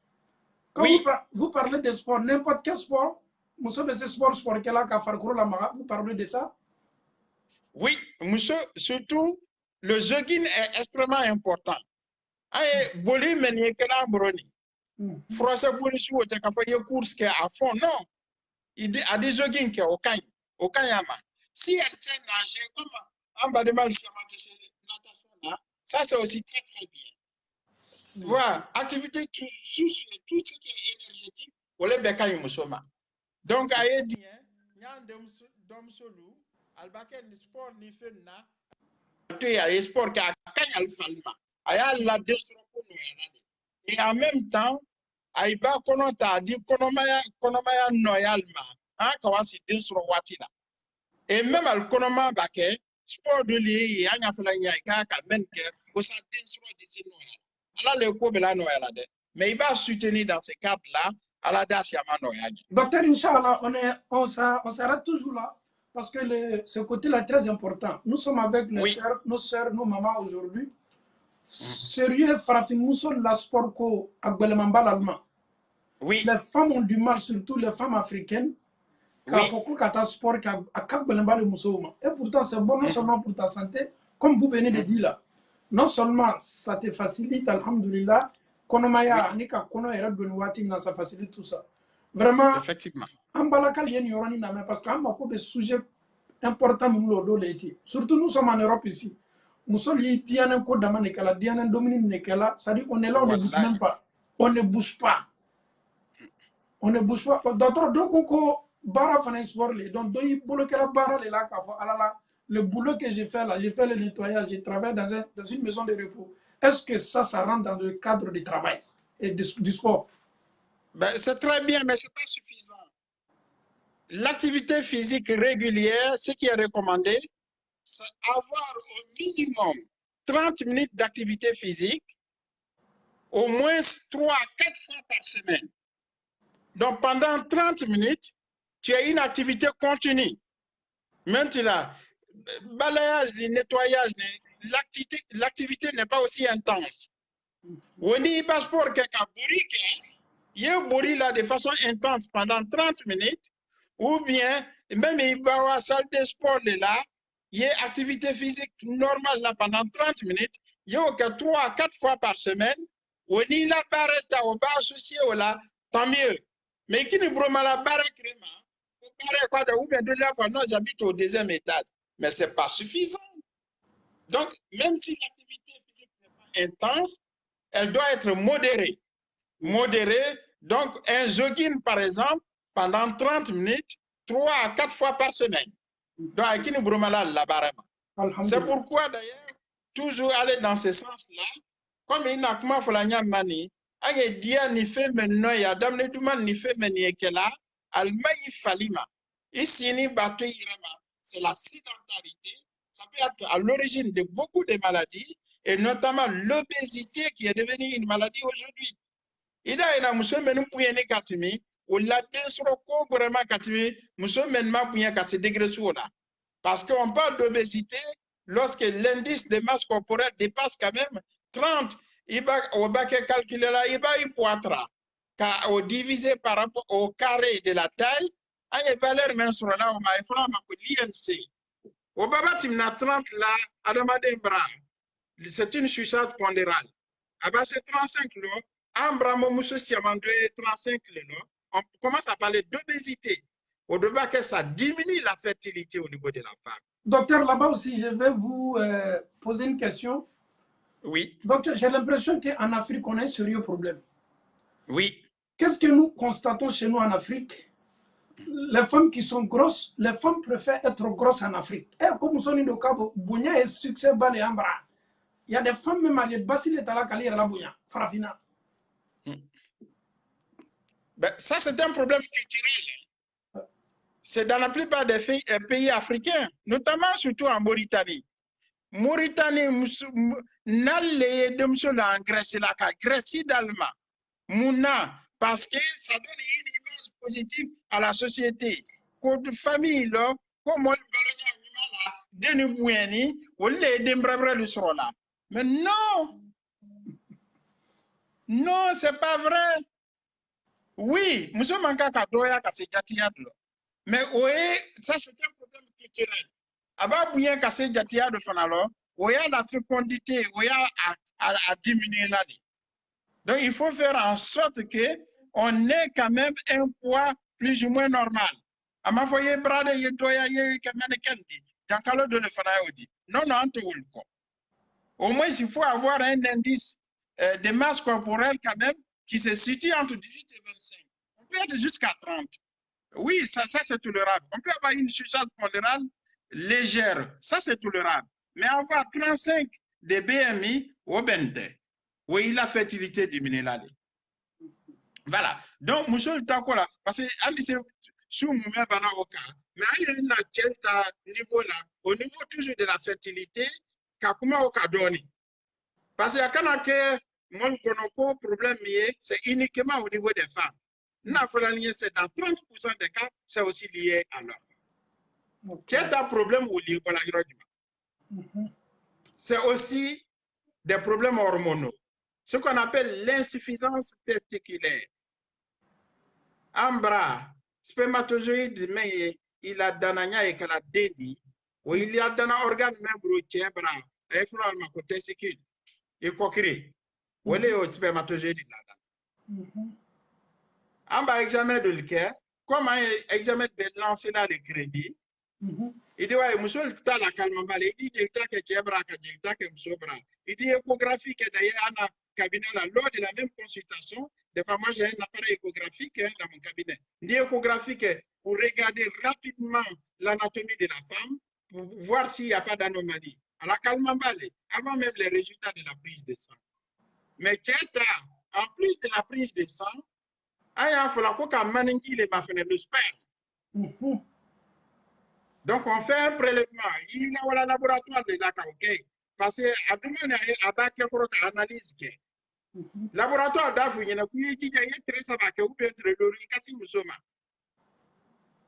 Quand oui. vous parlez de sport, n'importe quel sport, vous savez ce sport qu'elle a vous parlez de ça? Oui, monsieur, surtout, le jogging est extrêmement important. Boli menye kena broni. Français boli sou te kapaye course ke à fond, non. Il a des jogging ke au Kanyama. Si elle sait nager, comme en bas de mal, ça c'est aussi très très bien. Voilà, activité tout ce qui est énergétique, on les bécaye musoma. Donc, aye dit, nyan dom solu, albake ni sport ni fenna, tu y sport qui a kanyal falma. Aya la desroko no yanade. Et en même temps, aiba konota di konomaya noyalma. Kawasi desro watila. Et même al konoma bake, sport de li anya falanya ka menke, osa desro disi noyal. Alors le ko bela noyalade. Mais il va soutenir dans ce cadre-là, à la Daciama noyal. Docteur, Inch'Allah, on s'arrête toujours là. Parce que ce côté-là est très important. Nous sommes avec nos sœurs, nos mamans aujourd'hui. Sérieux, Farafimousso, la sport ko Agbelemamba l'allemand. Oui. Les femmes ont du mal, surtout les femmes africaines. Car beaucoup de sport qui a Agbelemamba le Moussouma. Et pourtant, c'est bon non seulement pour ta santé, comme vous venez de dire là. Non seulement ça te facilite, alhamdoulilah, Konomaya, Nika Kono et Redbenouati, ça facilite tout ça. Vraiment. Effectivement. Parce qu'il y a beaucoup de sujets importants surtout nous sommes en Europe ici. Nous sommes Diana Kodama Nekala, Diana Dominique Nekala, c'est-à-dire on est là, on ne bouge même pas. On ne bouge pas. On ne bouge pas. D'autres, donc, on bara sport, donc, le boulot que j'ai fait là, j'ai fait le nettoyage, j'ai travaillé dans une maison de repos. Est-ce que ça rentre dans le cadre du travail et du sport? Ben, c'est très bien, mais ce n'est pas suffisant. L'activité physique régulière, ce qui est recommandé, c'est avoir au minimum 30 minutes d'activité physique, au moins 3 à 4 fois par semaine. Donc, pendant 30 minutes, tu as une activité continue. Maintenant, balayage, nettoyage, l'activité n'est pas aussi intense. On y passeport quelqu'un bourri là de façon intense pendant 30 minutes, ou bien même il va à la salle de sport là, il y a activité physique normale là pendant 30 minutes, il y a que 3 à 4 fois par semaine, on y la barrette au bas associé là, tant mieux. Mais qui ne brûle la barrette ou bien de là, non, j'habite au deuxième étage, mais ce n'est pas suffisant. Donc, même si l'activité physique n'est pas intense, elle doit être modérée. Modérée, donc un jogging par exemple, pendant 30 minutes, 3 à 4 fois par semaine. Donc, c'est pourquoi d'ailleurs, toujours aller dans ce sens-là, comme il n'a pas fait mani, il dia ni fait maintenant, il y a damné du mal ni fait maintenant qu'elle a, almaï falima. Ici, ni bateau irama, c'est la sédentarité, ça peut être à l'origine de beaucoup de maladies, et notamment l'obésité qui est devenue une maladie aujourd'hui. Ida ina muso menu puyene katimi, ou la densro ko vraiment katimi, muso menu ma puyen kasi degré là. Parce qu'on parle d'obésité lorsque l'indice de masse corporelle dépasse quand même 30, il va au bac calculer là, il va y poitra, car au divisé par rapport au carré de la taille, a une valeur mensuelle là, on m'a effrayé ma l'INC. Au baba timna 30 là, adamade mbra, c'est une succincte pondérale. À bas c'est 35 là, un bras monsieur siamandé 35 là, on commence à parler d'obésité. Au delà que ça diminue la fertilité au niveau de la femme. Docteur, là-bas aussi, je vais vous poser une question. Oui. Docteur, j'ai l'impression qu'en Afrique, on a un sérieux problème. Oui. Qu'est-ce que nous constatons chez nous en Afrique? Les femmes qui sont grosses, les femmes préfèrent être grosses en Afrique. Et comme on dit au Cabo, Bounia est succès balé en bras. Il y a des femmes même à l'Ebassi, les Talakali et la Bounia, Farafina. Ben, ça, c'est un problème culturel. C'est dans la plupart des pays africains, notamment surtout en Mauritanie. Mauritanie, n'allez de en Grèce, la Grèce d'Allemagne. Mouna, parce que ça donne une image positive à la société. Pour une famille, là, comme on le là. Mais non! Non, c'est pas vrai. Oui, monsieur Manka Kadoya Kasejatiadlo. Mais oui, ça c'est un problème culturel. Avant bien casser Jatia de Fanalo, oui, la fécondité, oui, à diminuer là. Donc il faut faire en sorte que on ait quand même un poids plus ou moins normal. À ma foyer brade yedoya ye kamane kendi, jankalo de le Fanaodi. Non, non, au moins il faut avoir un indice de masse corporelle quand même qui se situe entre 18 et 25. On peut être jusqu'à 30. Oui, ça c'est tolérable. On peut avoir une suffisance pondérale légère. Ça, c'est tolérable. Mais avoir 35 de BMI au Bende, oui, la fertilité diminue là. Voilà. Donc, monsieur le Takola, parce que c'est sous mon Banaoka, mais il y a un niveau là, au niveau toujours de la fertilité, Kakuma Okadoni. Parce que quand on a un problème, c'est uniquement au niveau des femmes. C'est dans 30% des cas, c'est aussi lié à l'homme. C'est un problème au lié à la. C'est aussi des problèmes hormonaux. Ce qu'on appelle l'insuffisance testiculaire. Un bras, spermatozoïde, mais il a dananya et qu'elle a dédi, ou il y a dans un organe même brutier, bras, et finalement, côté testicule, et quoi créer. Ou les spermatozoïdes là-dedans. En bas, examen de l'ICAR, comme un examen de lancer là le crédit, il dit, ouais, monsieur, le temps la calme, il dit, j'ai que tu es bras, que monsieur bras. Il dit, échographie, que d'ailleurs, on a cabinet là, lors de la même consultation, des fois, moi, j'ai un appareil échographique dans mon cabinet. Il dit, échographique, pour regarder rapidement l'anatomie de la femme, pour voir s'il n'y a pas d'anomalie. Alors, calme, avant même les résultats de la prise de sang. Mais en plus de la prise de sang, il faut la coca maninki les mafines de sperme. Donc, on fait un prélèvement. Il y a un laboratoire de la OK. Parce que à demain, à baquer pour analyse. Laboratoire d'Afrique, il y a un très savate ou bien très lourd.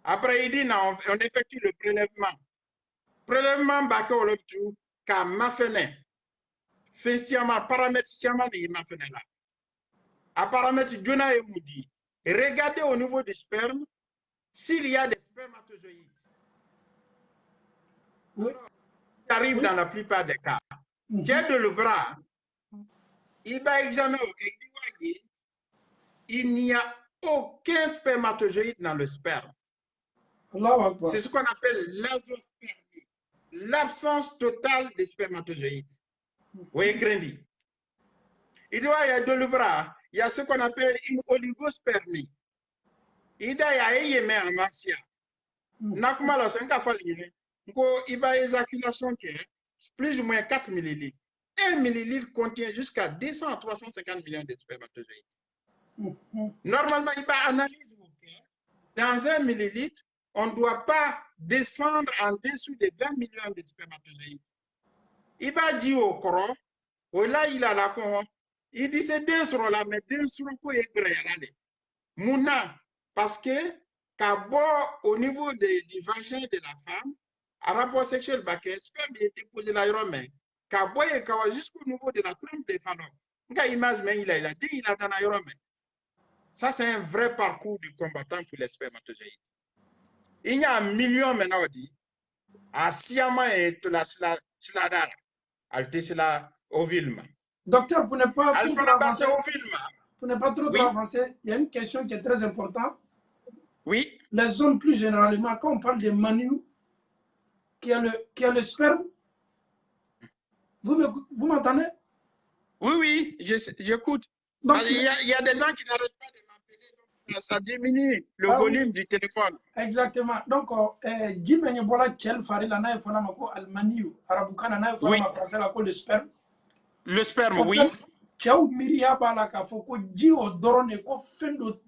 Après, il dit, non, on effectue le prélèvement. Prélèvement, baquer au lobby, car ma fenêtre. Festialement, paramètre, il m'a fait là. À paramètre, Juna et Moudi. Regardez au niveau du sperme s'il y a des spermatozoïdes. Oui. Ça arrive dans la plupart des cas. Tiens de le bras, il va examiner, il n'y a aucun spermatozoïde dans le sperme. C'est ce qu'on appelle l'azospermie, l'absence totale de spermatozoïdes. Oui, Grendi. Il doit y avoir de le bras, il y a ce qu'on appelle une oligospermie. Il doit y avoir un massia. Nakuma la 5 fois il y a éjaculation qui est plus ou moins 4 millilitres. 1 millilitre contient jusqu'à 200 à 350 millions de spermatozoïdes. Normalement, il y a analyse au cœur. Dans 1 millilitre, on ne doit pas descendre en dessous de 20 millions de spermatozoïdes. Il va dire au corps, là il a la con, il dit c'est deux sur la, mais deux sur le coup est gré. Mouna, parce que au niveau du vagin de la femme, à rapport sexuel, le sperme est déposé l'aéromène. Jusqu'au niveau de la trompe des phallops. Il a dans l'aéromène. Ça, c'est un vrai parcours du combattant pour les spermatozoïdes. Il y a 1 million maintenant, dit, à Siama et la Sladara, Altesla Ovilma. Docteur, pour ne pas trop avancer, Oui. avancer, il y a une question qui est très importante. Oui. Les hommes, plus généralement, quand on parle de manu, qui a le sperme, vous m'entendez? Oui, j'écoute. Il y a des gens qui n'arrêtent pas de m'appeler, donc ça diminue le volume du téléphone. Exactement. Donc, Jimmy Bola Chel Fari, la naïf, on a mako Almaniou, Arabukana naïf, on a français, la le sperme. Le sperme, oui. Tchao Miria Bala Kafoko, Jio Dorone, ko Fendo,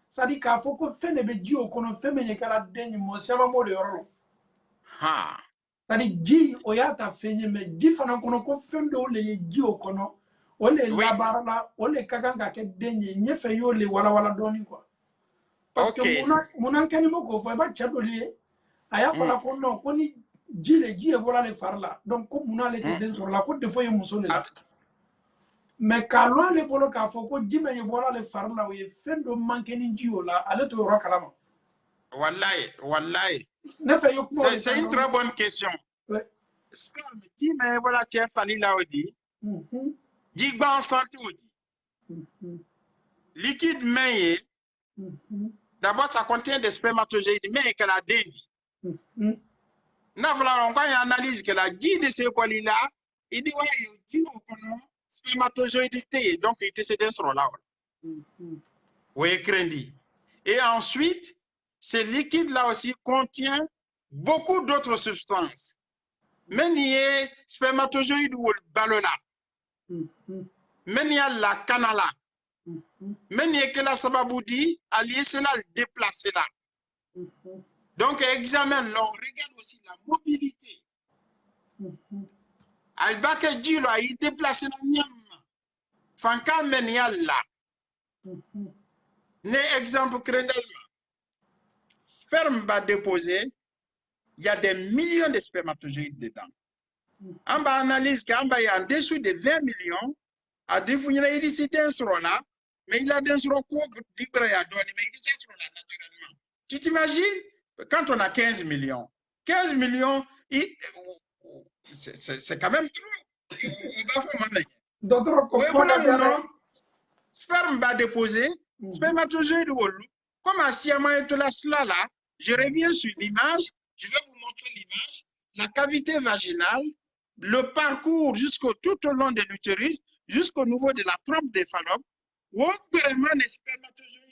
Sadi Kafoko, Fenebe Jio, Kono Femene Kala Deni, Mosama Mole Oro. Ha. Sadi Ji Oyata Fenye, mais Ji Fanakono, ko Fendo le Jio Kono, Ole Labarla, Ole Kaganga ke Deni, Nyefe yo le Wala Doni quoi. Parce que mon encanimo ko fa ba tchadoli aya fala ko non ko ni jile ji e bola le farla donc ko muna le te den sur la ko de fo ye muso le la mais ka lo le bolo ka fo ko jime ye bola le farla o ye fendo manke ni ji o la ale to ro kalama wallahi ne fait yo ko c'est une très bonne question. Sperme ti mais voilà tu fali là odi ji gba santé odi liquide maye. D'abord, ça contient des spermatozoïdes, mais qu'elle a déndi. Nous avons analyse qu'elle a dit de ces polis-là. Il dit, ouais, il dit, spermatozoïdité. Donc, il était cédé sur là. Oui, crédit. Et ensuite, ces liquides-là aussi contient beaucoup d'autres substances. Mais il y a spermatozoïdes ou le ballon là. Mais il y a la canala. Mais il y a que la sababoudi, allié cela le déplacer là. Donc, examen, on regarde aussi la mobilité. Albake dit là, il déplace dans le Fanka Menial là. Ne exemple crédellement. Sperme va déposer, il y a des millions de spermatozoïdes dedans. On va analyser qu'il y a en dessous de 20 millions, à définir il dit c'est un sur là, mais il a un sur quoi libre à donner, mais il dit c'est sur là naturellement. Tu t'imagines quand on a 15 millions, 15 millions, c'est quand même trop. Docteur, sperme va déposer, spermatozoïde comme à Siama et là, je reviens sur l'image, je vais vous montrer l'image, la cavité vaginale, le parcours tout au long de l'utérus, jusqu'au niveau de la trompe des phallops, où vraiment les spermatozoïdes.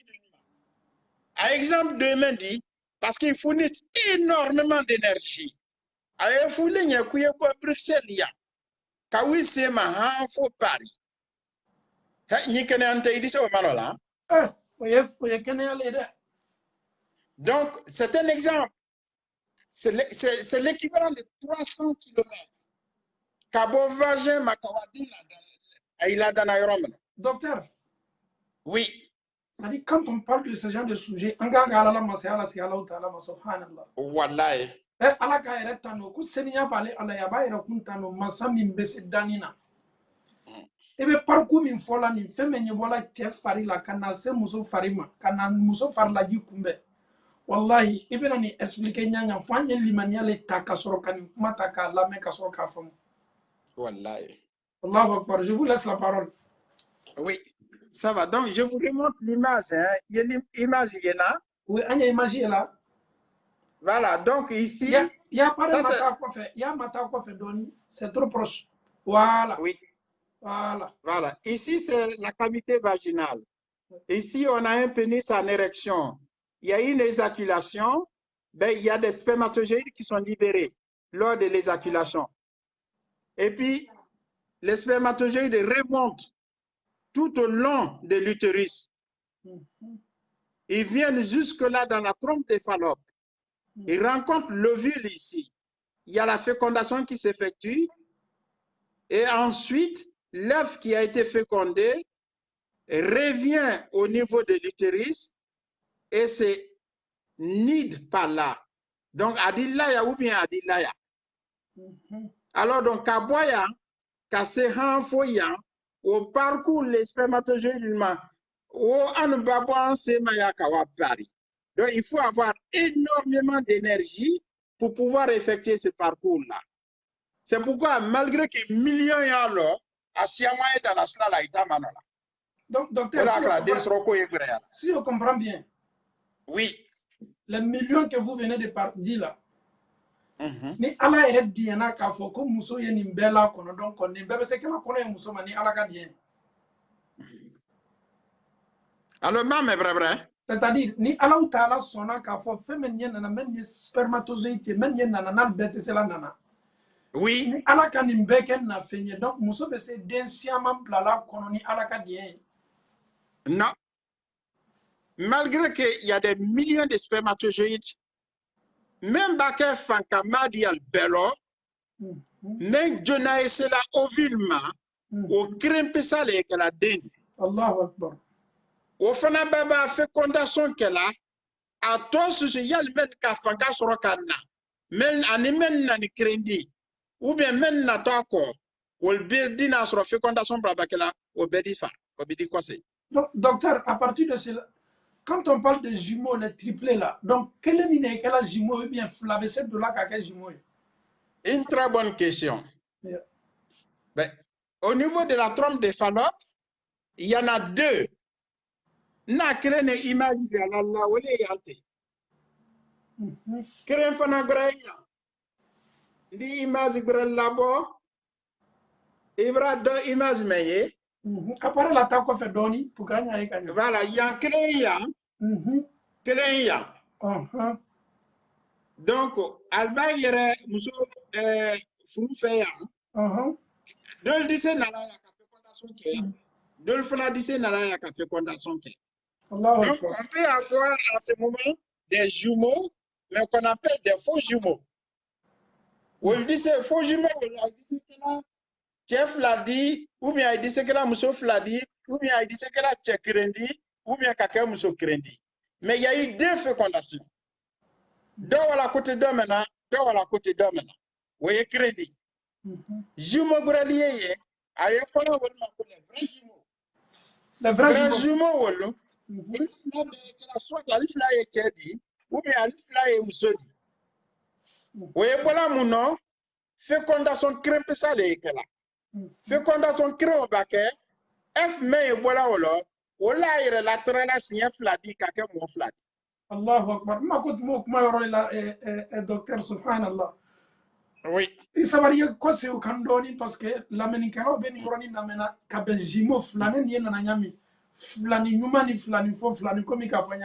À exemple de Mendy, parce qu'ils fournissent énormément d'énergie. À Fouling, il y a Bruxelles, il y a Kawi Sema, faut Paris. Donc, c'est un exemple. c'est l'équivalent de 300 km. Cabo Vagin, Makawadi, il a dans Nairobi. Docteur. Oui. Quand on parle de ce genre de sujet, on gagne à la masse, à la siala ou à la subhanallah. Wallahi. À la gaire tano, ku senya bale ala ya ba ira kuntano masami mbese danina. Ebe parcours min fola ni feme nye wala ke fari la kana se muso fari ma kana muso far la ji kumbe. Wallahi ebe na ni expliquer nyanya fanye limania le takasoro kan mata ka la me kasoro ka fam. Wallahi. Allahu akbar, je vous laisse la parole. Oui. Ça va, donc je vous remonte l'image. Hein. L'image est là. Oui, on a image là. Voilà, donc ici. Il y a pas de matin quoi faire. Il y a matin quoi faire, Doni. C'est trop proche. Voilà. Oui. Voilà. Voilà. Ici, c'est la cavité vaginale. Ici, on a un pénis en érection. Il y a une éjaculation. Ben, il y a des spermatozoïdes qui sont libérés lors de l'éjaculation. Et puis, les spermatozoïdes remontent tout au long de l'utérus. Ils viennent jusque-là dans la trompe de Fallope. Ils rencontrent l'ovule ici. Il y a la fécondation qui s'effectue. Et ensuite, l'œuf qui a été fécondé revient au niveau de l'utérus et se nide par là. Donc, Adilaya ou bien Adilaya. Alors, donc, Kaboya, Kasehan Foya, au parcours les spermatozoïdes, donc, il faut avoir énormément d'énergie pour pouvoir effectuer ce parcours-là. C'est pourquoi, malgré que millions d'années, donc, docteur, si on comprend bien, oui, les millions que vous venez de dire là, ni ala ere diana ka fo ko muso ye ni bela kono donc on ni bebe se kala kono ye muso mani ala ka dien. Alors même vrai. C'est-à-dire ni ala ou taala sona ka fo femenye nana men ni spermatozoïde men ye nana na bete c'est la nana. Oui. Ni ala ka ni mbeke na fenye donc muso be se densialement plala kono ni ala ka dien. Non. Malgré qu'il y a des millions de spermatozoïdes, même Baké Fankamadi al-Bello, même Jonah et c'est la ovulma, au grimpissal et qu'elle a dit. Allahu Akbar. Au fana baba fécondation qu'elle a, à tous ce yal men ka fanga sorokana, men animen na ni krendi, ou bien men na tako, ou le berdina sur fécondation baba qu'elle a, au bedifa, au bedi quoi c'est. Donc, docteur, à partir de cela, quand on parle de jumeaux, les triplés là, donc quel est le jumeau ou bien la vaisselle de là quel jumeau? Une très bonne question. Yeah. Ben, au niveau de la trompe de Fallope, il y en a deux. Na créé une image de Allah ou les yalte. Créé fana graya. Di image grel labo. Ibra deux images meye. Après la table qu'on fait donner pour gagner. Voilà, il y a créé ya. Créé ya. Donc, Alba yere muso frufe ya. Dol dise nala ya ka fécondation ke. Dol fana dise nala ya ka fécondation ke. Donc, on peut avoir à ce moment des jumeaux, mais qu'on appelle des faux jumeaux. On dit c'est faux jumeaux, on dit que là, chef l'a dit, ou bien il dit que là, monsieur l'a dit, ou bien il dit que là, chef krendi, ou bien quelqu'un monsieur krendi. Mais il y a eu deux fécondations. Deux à la côté d'eux maintenant, deux à la côté d'eux maintenant. Vous voyez, crédit. Jumeaux braliers, il faut les vrais jumeaux. Les vrais jumeaux, soit la liste là est tchèdi, ou bien la liste là est moussoli. Oui, voilà mon nom. Fécondation crème ça les là. Fécondation crème au baquet. F mais voilà ou là il est latéral signé fladi quelqu'un mon fladi. Allahu Akbar. Ma coûte moi kuma yoro la docteur subhanallah. Oui. Il s'avarie quoi c'est au candoni parce que la menikaro ben yoroni na mena kabejimo flane ni na nyami. Flani nyumani flani fo flani comme il a fait.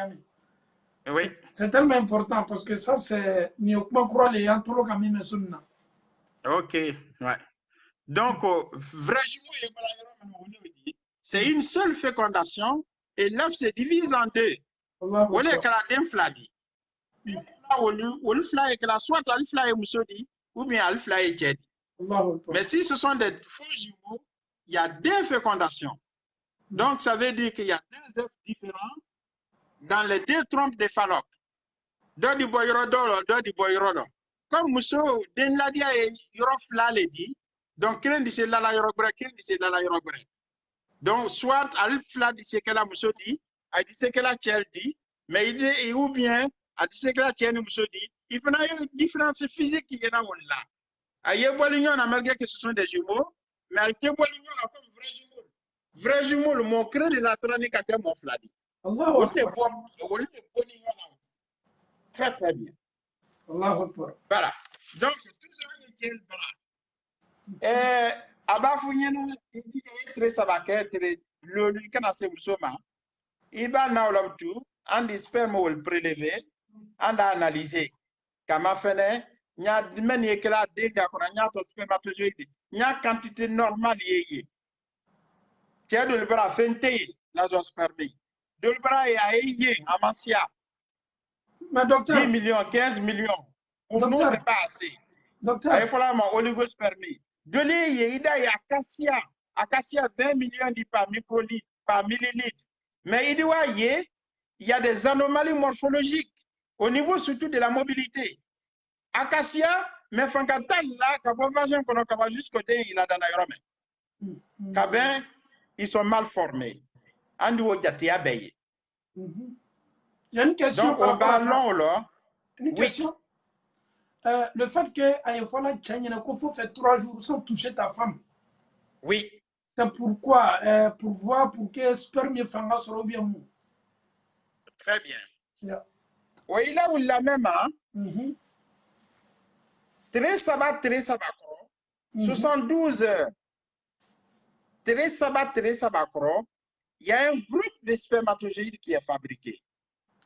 Oui. C'est tellement important parce que ça c'est ni okuma croire les antolo kami me sunna. OK, ouais. Donc c'est une seule fécondation et l'œuf se divise en deux. Voilà que la fladi. soit Alfla et Moussodi, ou bien Alfla et Djedi. Mais si ce sont des faux jumeaux, il y a deux fécondations. Donc, ça veut dire qu'il y a deux œufs différents dans les deux trompes des phallops. Deux du boyrodo, deux du boyrodo. Comme Mousso, den la dia et Yorofla le dit, donc, qu'un dit c'est la Yorobre, qu'un dit c'est la Yorobre. Donc, soit Alfla dit ce que la Mousso dit, a dit ce que la Tchel dit, mais il dit, ou bien, a dit ce que la Tchel Mousso dit, il faut une différence physique qui est là. Aïe, Bolignon, on a malgré que ce sont des jumeaux, mais Aïe, Bolignon, on a comme vrais jumeaux. Vrais jumeaux, le mot crée de la tronique à quel mon fladi. Très, très bien. Voilà. Donc, tout ça, il tient le bras. Abafouniena, il dit qu'il est très sabaké, très le canacé moussoma. Il va now là tout, en sperme ou le prélever, en analyser. Comment faire? Il y a des manières que la dégâts qu'on a un spermatozoïde. Il y a quantité normale yé. Tu as de le bras feinté, la zone spermie. De le bras est à yé, à Massia. Mais docteur, 10 millions, 15 millions. Pour docteur, nous, ce n'est pas assez. Docteur. Il faut la oligospermie. De l'ayé, il y a acacia. Acacia, 20 millions par millilitre. Mais il y a des anomalies morphologiques au niveau surtout de la mobilité. Acacia, mais fankatal là, quand on va jusqu'au dé, il a dans l'aérome. Cabin, ils sont mal formés. Andi wo jati abeille. J'ai une question. Donc, au ballon là. Une question. Le fait que Ayofola Tchanyana Kofo fait 3 jours sans toucher ta femme. Oui. C'est pourquoi pour voir pour que sperme fanga soit bien mou. Très bien. Yeah. Oui, là où la même, hein? Très sabat, 72 heures. Très sabat, il y a un groupe de spermatozoïdes qui est fabriqué.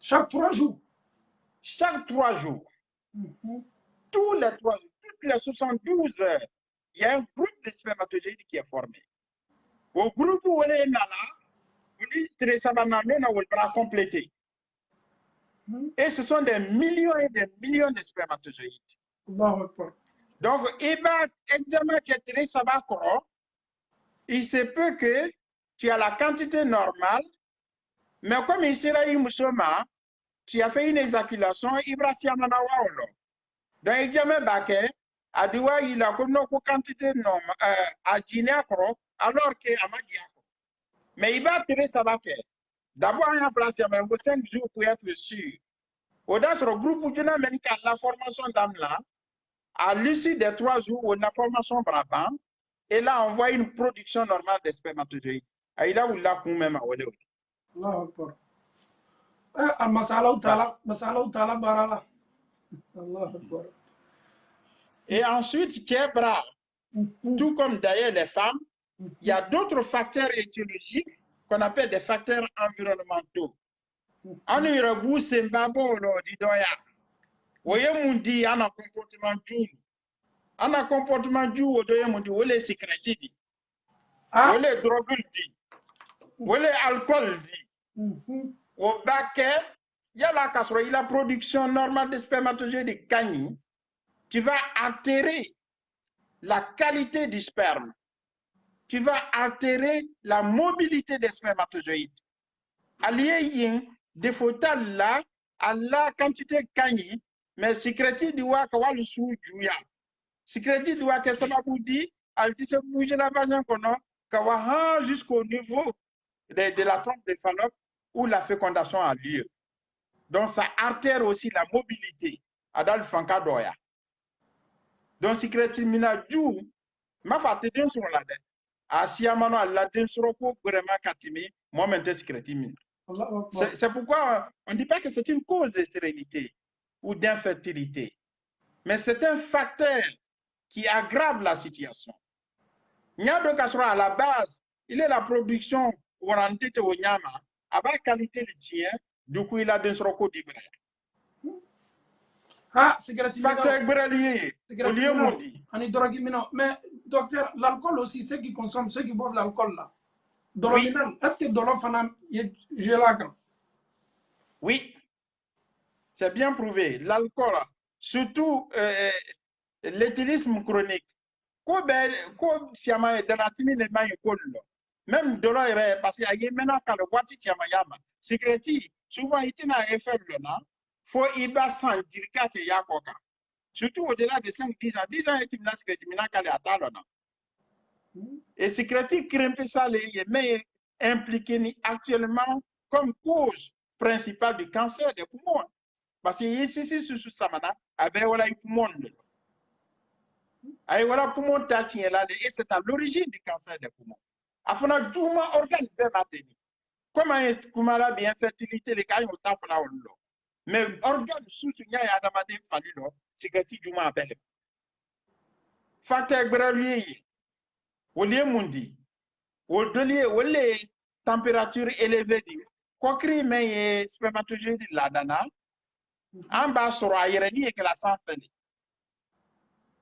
Chaque 3 jours. Chaque 3 jours. Tous les 3 jours, toutes les 72 heures, il y a un groupe de spermatozoïdes qui est formé. Au groupe où on est là, on dit très sabat, on va compléter. Et ce sont des millions et des millions de spermatozoïdes. Donc, il va examiner que très sabat, il se peut que tu as la quantité normale, mais comme il sera Moussoma, tu as fait une éjaculation, il va s'y amener. Donc, l'examen baquet, a dit il a une quantité normale à dîner alors que à Madiako. Mais il va tirer sa baquet. D'abord, il y a place 5 jours pour être sûr. Au-delà sur le groupe où il a la formation d'âme là, à l'issue des 3 jours, on a formation brabant. Et là, on voit une production normale de spermatozoïdes. Et là, on l'a même à Wale. Et ensuite, tiens, bras. Tout comme d'ailleurs les femmes, il y a d'autres facteurs étiologiques qu'on appelle des facteurs environnementaux. En Europe, c'est Mbabo, dit Doya. Voyez, mon dit, on a comportement du. On a comportement du, on dit, on est sécrété. On est drogue dit. On est alcool dit. Au baquet, il y a la casserole, il y a la production normale de spermatozoïdes de cagni. Tu vas altérer la qualité du sperme. Tu vas altérer la mobilité des spermatozoïdes. Allié des photos là, à la quantité de cagni, mais sécrété du wa kawalu sou juya. Sécrété du wa que ça va vous dire, elle dit se bouger la vagin qu'on a, kawaha jusqu'au niveau de la trompe des phallops où la fécondation a lieu. Donc ça altère aussi la mobilité. Adal fanka doya. Donc sécrété mina ju, ma fate den sur la dette. Asiamano la den sur ko vraiment katimi, moi maintenant sécrété mina. C'est pourquoi on ne dit pas que c'est une cause de stérilité ou d'infertilité, mais c'est un facteur qui aggrave la situation. Il y a donc à la base, il est la production warrantie au Nyama, avec qualité de tien, du coup il a d'un sroko d'Ibrahim. Facteur bralier, au lieu mondi. Mais docteur, l'alcool aussi, ceux qui consomment, ceux qui boivent l'alcool là. Oui. Est-ce que Dolo Fanam est là? Oui. C'est bien prouvé. L'alcool, surtout l'éthylisme chronique. Même de l'heure, parce qu'il y a maintenant quand le boîtier Tiamayama, secrétaire, souvent il y a un effet le nom, faut y bassan dirika te yakoka. Surtout au-delà de 5-10 ans, 10 ans, il y a un secrétaire qui a un et secrétaire qui ça, mais impliqué actuellement comme cause principale du cancer des poumons. Parce que ici, si sous Samana, avec voilà les poumons. Et voilà poumon tachien là, et c'est à l'origine du cancer des poumons. Afin de tout mon organe bien maintenu. Comment est-ce que la bien fertilité les cas au temps là mais organe sous nya ya adamade fallu là, c'est que tu duma appelle. Facteur grelier, au lieu mundi, au delier, au les températures élevées dit, quoi créer mais spermatozoïde là dana, en bas sur aéreni et que la sang fait.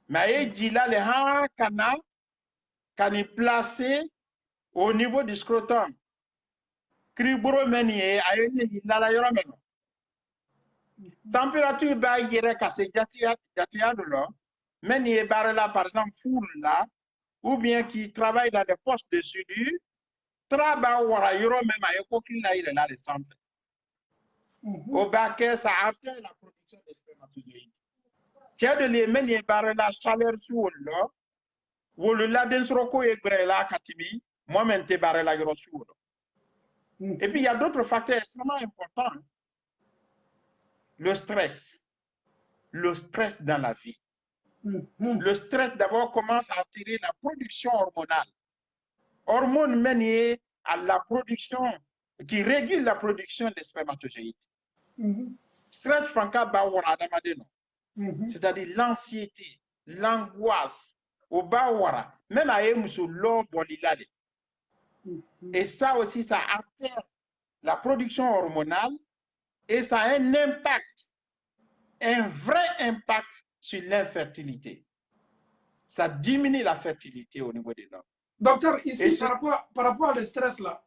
Mais il dit là les canal can est placé au niveau du scrotum. Criboro menier a une la yoromeno. Température bas yere cassé jatia de l'eau. Menier barre là par exemple foule là, ou bien qui travaille dans des postes de soudure, travaille wara yoromeno a yoko qu'il a il là les centres. Au baquet ça altère la production des spermatozoïdes. Tiens de les menier barre là chaleur sous l'eau, ou le laden sroko et brela katimi, moi mente barre là yorosou. Et puis, il y a d'autres facteurs extrêmement importants. Le stress dans la vie. Le stress d'abord commence à attirer la production hormonale. Hormone mène à la production, qui régule la production des spermatozoïdes. Stress franca bawara damadeno. C'est-à-dire l'anxiété, l'angoisse, au bawara, même à emuso l'eau bolilale. Et ça aussi, ça altère la production hormonale et ça a un impact, un vrai impact sur l'infertilité. Ça diminue la fertilité au niveau des hommes. Docteur, ici, par rapport à le stress là,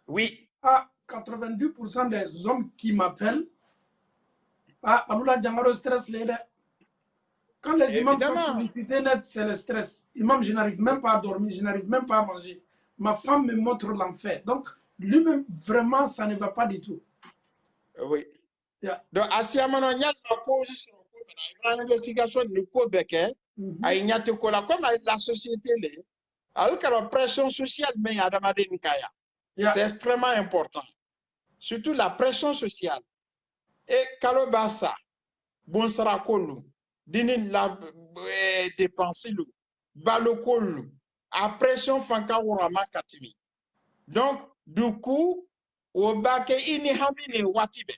oui. À 90% des hommes qui m'appellent, le stress, quand les imams sont sollicités net, c'est le stress. Imam, je n'arrive même pas à dormir, je n'arrive même pas à manger. Ma femme me montre l'enfer. Donc, lui-même, vraiment, ça ne va pas du tout. Oui. Yeah. Donc, à ce moment-là, il y a une investigation de Québec, comme la société, alors que la pression sociale, c'est extrêmement important. Surtout la pression sociale. Et Kalobasa, Bonsarakolu, Dinin la dépenser, Balokolu, à pression Fanka Urama Katimi. Donc, du coup, au baquet, Inihamine Watibe.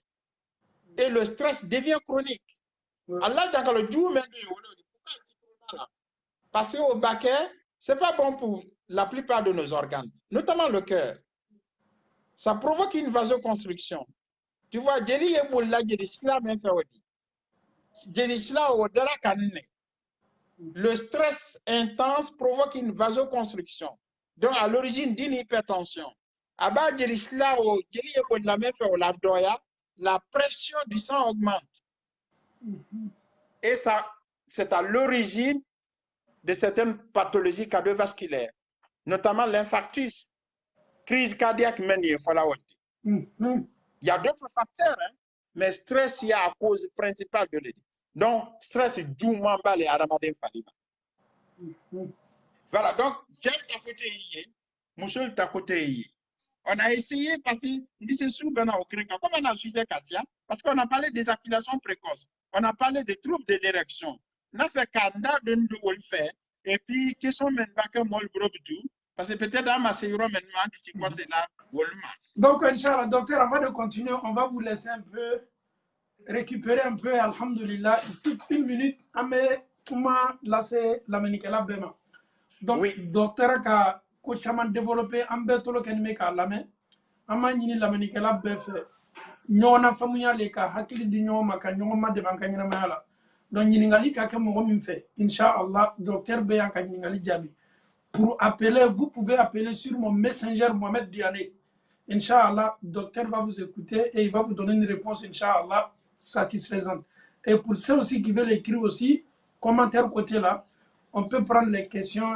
Et le stress devient chronique. Allah, dans le jour même, parce qu'au baquet, ce n'est pas bon pour la plupart de nos organes, notamment le cœur. Ça provoque une vasoconstriction. Tu vois, le stress intense provoque une vasoconstriction. Donc, à l'origine d'une hypertension. La pression du sang augmente. Et ça, c'est à l'origine de certaines pathologies cardiovasculaires, notamment l'infarctus, crise cardiaque menier. Il y a d'autres facteurs, hein, mais stress, il y a la cause principale de l'état. Donc, stress, du mamba les aramadin falima. Voilà, donc, j'ai à côté, monsieur à côté. On a essayé parce que c'est sous Bena Okrinka, comme on a sujet Kassia, parce qu'on a parlé des affiliations précoces, on a parlé des troubles de l'érection. On a fait Kanda de nous le faire, et puis, qui sont maintenant que moi le tout, parce que peut-être dans ma série, maintenant, d'ici quoi c'est là, donc, Inch'Allah, docteur, avant de continuer, on va vous laisser un peu récupérer un peu, alhamdulillah, toute une minute, mais comment laisser la ménicala bema. Donc, oui. Docteur, ka ko chaman développer ambe tolo ken me ka lame ama ñini lamani kala be fe ñona famuya le ka hakili di ñoma ka ñoma de banka ñina mala donc ñini ngali ka ke mo min fe inshallah docteur be yanka ñini ngali jabi pour appeler vous pouvez appeler sur mon messenger Mohamed Diané inshallah docteur va vous écouter et il va vous donner une réponse inshallah satisfaisante. Et pour ceux aussi qui veulent écrire aussi, commentaire côté là, on peut prendre les questions,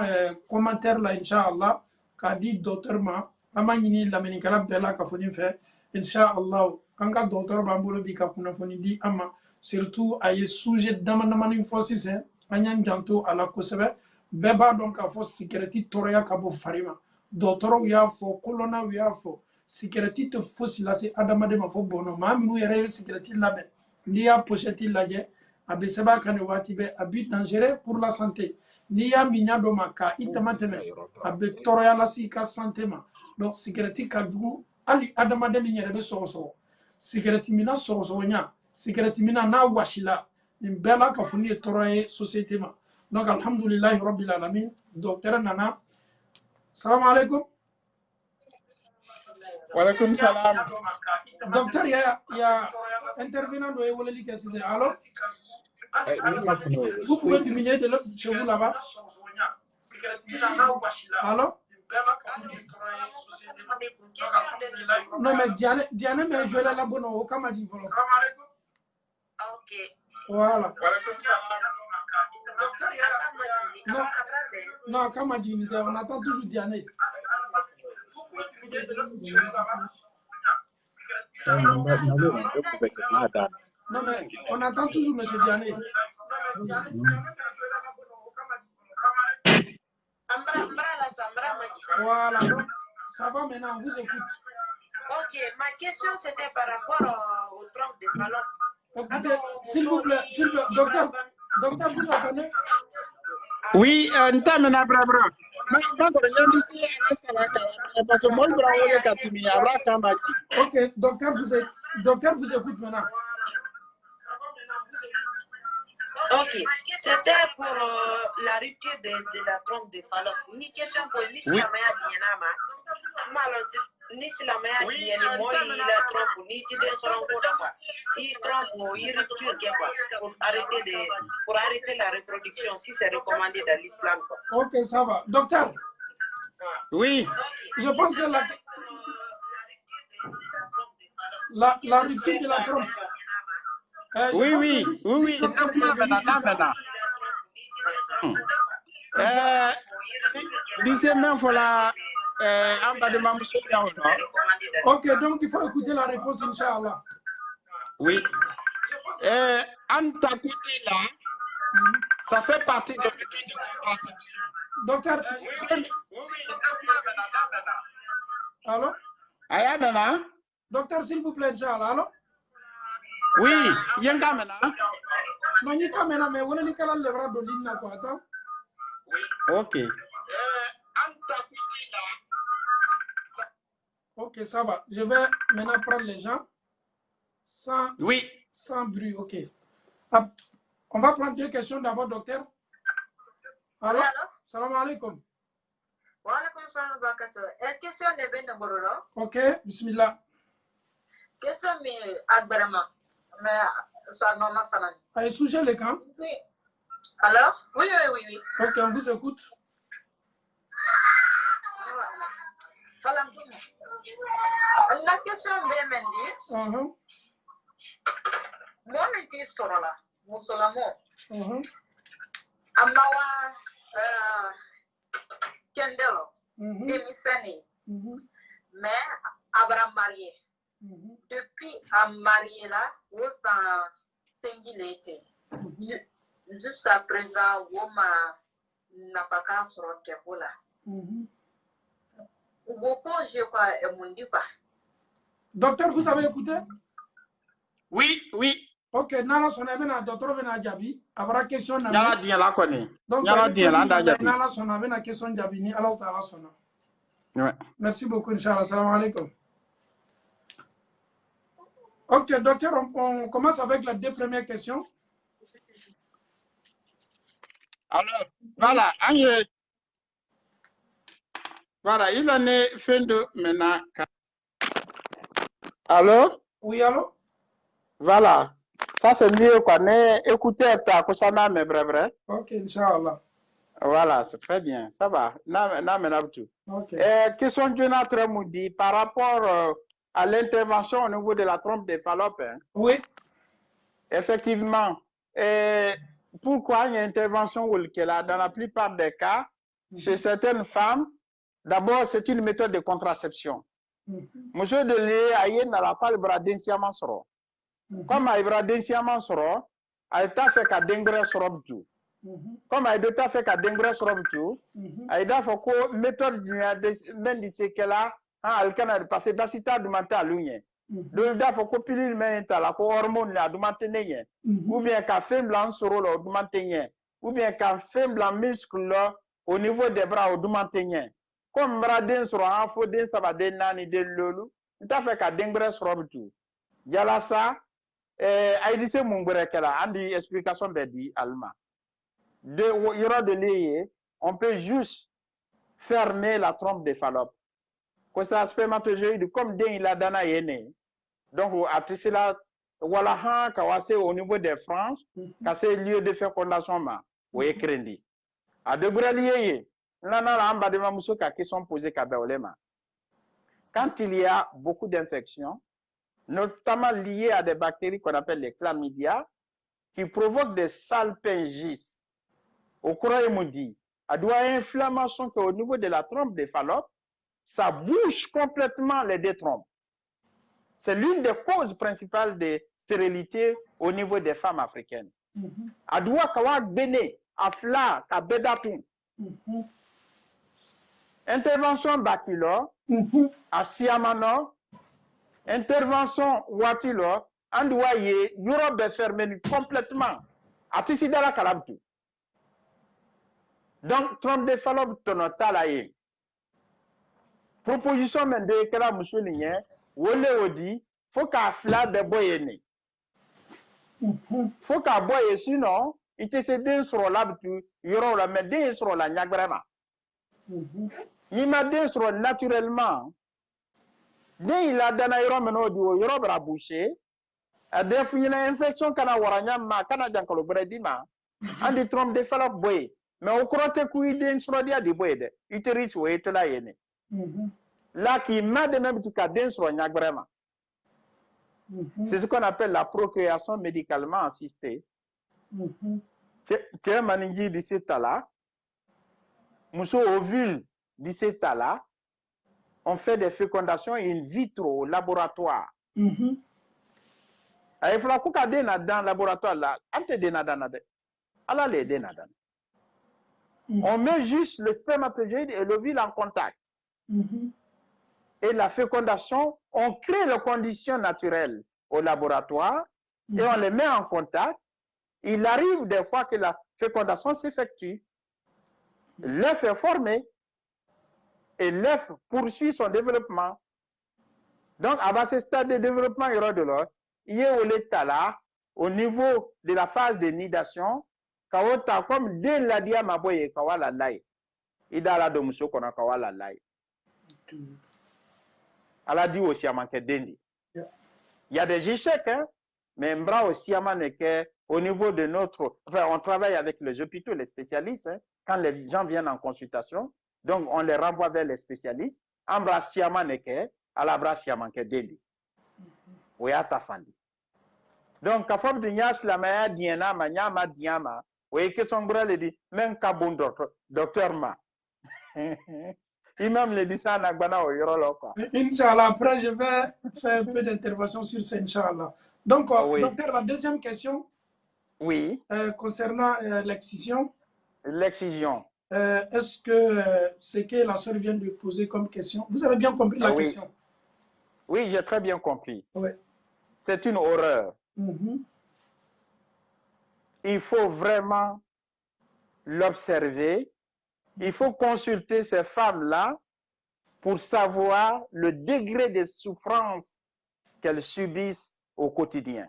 commentaires là, Inch'Allah, qu'a dit docteur Ma, Amanini Lamenikala Bella Kafoni fait, Inch'Allah, Anga docteur Bambolo Bika Punafoni dit Ama, surtout à y sujet d'Amanamani Fossis, Anyan Janto à la Kosebe, Beba donc à Fos Sikireti Toria Kabo Farima, docteur Uyafo, Colonna Uyafo, Sikireti te Fossi là, c'est Adamadema Fo Bono, Mamou Yere Sikireti Labe, Nia Pocheti Laje, Abeseba Kanewatibe, abus dangereux pour la santé. Nia Minyado Maka, Itamateme, Abe Toroya la Sika Santé ma. Donc, Sikireti Kadjou, Ali Adamademi Yerebe Soroso, Sikireti Mina Sorosonia, Sikireti Mina Na Washila, Bella Kafuni et Toroye Société ma. Donc, Alhamdulillah, Rabbil Alamin, Docteur Nana, salam alaikum. Walaikum salam. Docteur, il y a intervenant de Ewoleli Kassise. Alors, vous pouvez diminuer de chez vous là-bas. Alors? Non, mais Diane, mais je l'ai la bonne au Kamadi. Ok. Voilà. Non, Kamadi, on attend toujours Diane. Non, mais on attend toujours M. Diane. Voilà, donc ça va maintenant, on vous écoute. Ok, ma question c'était par rapport au tronc de Fallope. Écoutez, s'il vous plaît, docteur, vous entendez? Oui, Ntamena Brabra. Ok, docteur vous écoute maintenant. Ok, c'était pour la rupture de la trompe de Fallope. Une question pour l'islam ni silamaya diɲɛ mɔɔ y'i la trompe ni ti den sɔrɔ ko dɔ quoi i trompe i rupture kɛ quoi pour arrêter la reproduction si c'est recommandé dans l'islam quoi. Ok, ça va. Docteur. Oui. Je pense que la rupture de la trompe. Oui. Disais même pour la ok, donc il faut écouter la réponse, Inch'Allah. Oui. Anta côté là, ça fait partie de la contraception. Docteur. Allô? Ayamena? Docteur, s'il vous plaît, Inch'Allah. Allô? Oui, Yangamena? Non, il y a Kamena, mais vous n'avez pas le bras de l'île, quoi. Attends. Ok. Ok, ça va. Je vais maintenant prendre les gens sans bruit. Ok. On va prendre deux questions d'abord, docteur. Allô? Salam alaikum. Wa alaikum salam barakatuh. Question de Ben Borolo. Ok, bismillah. Question mais agbarama. Mais ça non ma fanani. Allez, sujet les camps. Oui. Alors? Oui. Ok, on vous écoute. Salam. La question est Mendi. Moi, je suis sur là. Musulman. Amawa Kendelo. Démissionné. Mais Abraham marié. Depuis à marié là, où ça singulité. Jusqu'à présent, où ma nafaka sur le Kebola. Docteur, vous avez écouté? Oui. Ok, nala sona bena docteur bena jabi. Abra question na. Yala dia la koni. Donc Yala dia la nda jabi. Nala sona bena question jabi ni Allah Taala sona. Ouais. Merci beaucoup, Inch'Allah. Salam alaikum. Ok, docteur, on commence avec les deux premières questions. Alors, voilà, voilà, il en est fin de maintenant. Allô? Oui, allô? Voilà, ça c'est mieux quoi. Écoutez, mais vrai. Ok, Inch'Allah. Voilà, c'est très bien, ça va. Ok. Question de notre moudi par rapport à l'intervention au niveau de la trompe de Fallope. Oui. Effectivement. Et pourquoi il y a intervention dans la plupart des cas, chez certaines femmes, d'abord, c'est une méthode de contraception. Monsieur de l'Aïe n'a pas le bras d'insiaman soro. Comme il bras d'insiaman soro, il t'a fait qu'à dengre soro tout. Comme il t'a fait qu'à dengre soro tout, il a fait que méthode même d'ici qu'elle a, elle canal parce que d'acita du matin à l'union. Donc, il faut que pilule mais la hormone la du matin ou bien café blanc soro la du matin ou bien café blanc muscle au niveau des bras au du matin. Comme Bradin sera en faux d'un sabadé nani de lolu, il a fait qu'à dengre soro tout. Yala ça, il dit c'est mon breakela, andi explication de dit allemand. Il y aura de l'œil, on peut juste fermer la trompe de Fallope. Quand ça spermatozoïde comme den il a dana yene. Donc à cela voilà han kawase au niveau des franges, c'est lieu de fécondation ma oui krendi. À de grelier nana la amba de mamuso ka question posée kabeolema. Quand il y a beaucoup d'infections, notamment liées à des bactéries qu'on appelle les chlamydia, qui provoquent des salpingistes. Au courant dit, à doit inflammation qu'au niveau de la trompe de Fallope, ça bouche complètement les deux trompes. C'est l'une des causes principales de stérilité au niveau des femmes africaines. À doit kawak bene, à fla, à bedatum. Intervention bakilo, à siamano, intervention watilo, en doit y Europe fermer complètement. À tisidala kalabtu. Donc, trompe de Fallope tonotalaye. Proposition même de que la monsieur Ligné, Wole Odi, faut qu'à fla de boyene. Faut qu'à boye, sinon, il te se den sur l'habitude, il y aura la médée sur la nyagrema. Il m'a dit sur naturellement. Dès il a donné un meno du il y aura la bouchée. A défini une infection kana waranya ma kana jankalo bredima. And the trompe de Fallope boy. Mais au crote couille den sur dia de boye. Il te risque ou est là yene. Là qui m'a de même tout cas d'un sur Nyagrema. C'est ce qu'on appelle la procréation médicalement assistée. Tiens, maningi de cet là, Mousso ovule de cet là, on fait des fécondations in vitro au laboratoire. Il faut que dans le laboratoire là, on met juste le spermatozoïde et l'ovule en contact. Et la fécondation, on crée les conditions naturelles au laboratoire et on les met en contact. Il arrive des fois que la fécondation s'effectue. L'œuf est formé et l'œuf poursuit son développement. Donc, à ce stade de développement, il y aura de l'or. Il y a au l'état là, au niveau de la phase de nidation, comme dès la diamaboye, kawala lai. Idala de muso kona kawala lai. Elle a dit aussi à manquer d'Indi. Il y a des échecs, hein, mais Mbra aussi à manquer au niveau de notre. Enfin, on travaille avec les hôpitaux, les spécialistes, hein, quand les gens viennent en consultation, donc on les renvoie vers les spécialistes. Mbra si à manquer, à la bras si à manquer d'Indi. Oui, à ta fandi. Donc, à force de niache la maya diana, ma nyama diama, oui, que son bras le dit, même kabon docteur ma. Imam le dit ça à Nagbana au Yorolo. Inch'Allah, après je vais faire un peu d'intervention sur ça, Inch'Allah. Donc, oui. Docteur, la deuxième question oui. Concernant l'excision. L'excision. Est-ce que ce que la soeur vient de poser comme question, vous avez bien compris la question? Oui, j'ai très bien compris. Oui. C'est une horreur. Il faut vraiment l'observer. Il faut consulter ces femmes-là pour savoir le degré de souffrance qu'elles subissent au quotidien.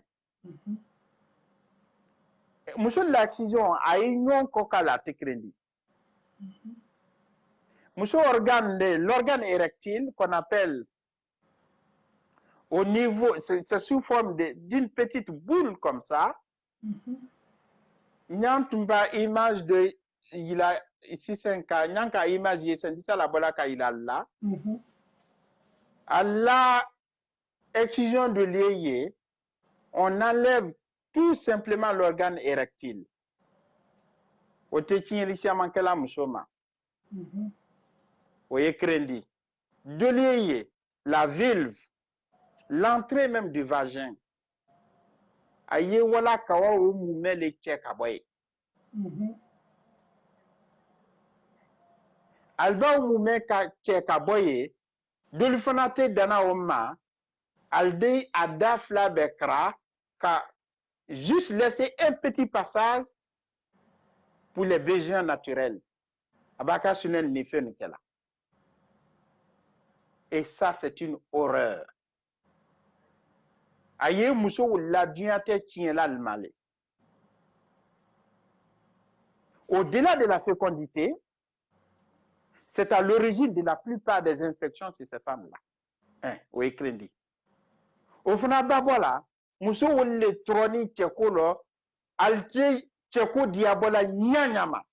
Monsieur l'excision a une coca tekrendi. Monsieur l'organe érectile qu'on appelle au niveau, c'est sous forme d'une petite boule comme ça. Il y a une image de, il a ici 5 ans, il y a une image de ça la bola il a là. À la excision de l'œil, on enlève tout simplement l'organe érectile. La vulve, l'entrée même du vagin. Aye wala kawa o mume le check aboy. Alba o mume ka check aboy. Dolifonate dana oma. Alde adafla bekra ka juste laisser un petit passage pour les besoins naturels. Abaka sunen ni fe nikela. Et ça c'est une horreur. Aye muso la dunyate tient la malé. Au-delà de la fécondité, c'est à l'origine de la plupart des infections chez ces femmes-là. Hein, oui, Klendi. Au fond, voilà, muso le troni tchekolo, alti tcheko diabola nyanyama.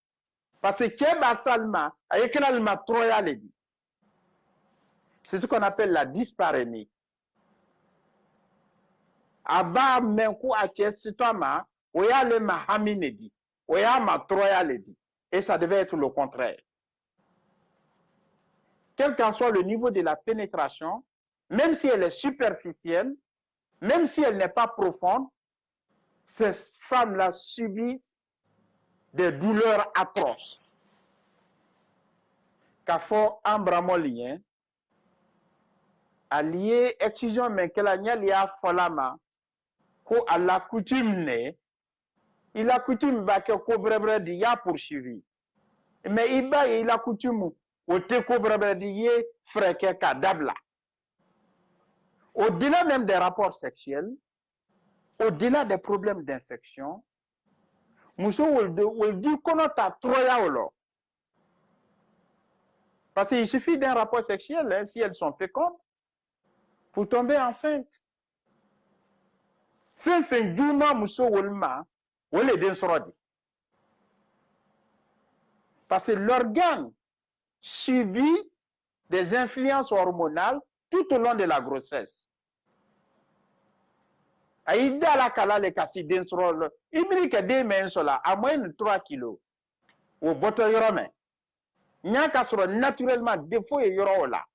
Parce que Keba Salma, avec l'alma troya le dit. C'est ce qu'on appelle la dysparénie. Aba menku ache sitoma, oya le mahamine dit. Oya ma troya le dit. Et ça devait être le contraire. Quel qu'en soit le niveau de la pénétration, même si elle est superficielle, même si elle n'est pas profonde, ces femmes-là subissent des douleurs atroces. Kafo ambramolien, allié excision mais que la lia folama, ko à la coutume ne, il a coutume ba ke ko brebre di ya poursuivi. Mais il a coutume au te ko brebre di ye freke kadabla. Au-delà même des rapports sexuels, au-delà des problèmes d'infection, Mousso will dit qu'on a troya olo. Parce qu'il suffit d'un rapport sexuel, hein, si elles sont fécondes, pour tomber enceinte. Fin duma Mousso Wolma, ou les densorodi. Parce que l'organe subit des influences hormonales tout au long de la grossesse. Aïda la kala le kasi densorol, imri ke de men sola, à moins de 3 kilos. Ou boto yorome. Nyaka soro naturellement défaut et yorola.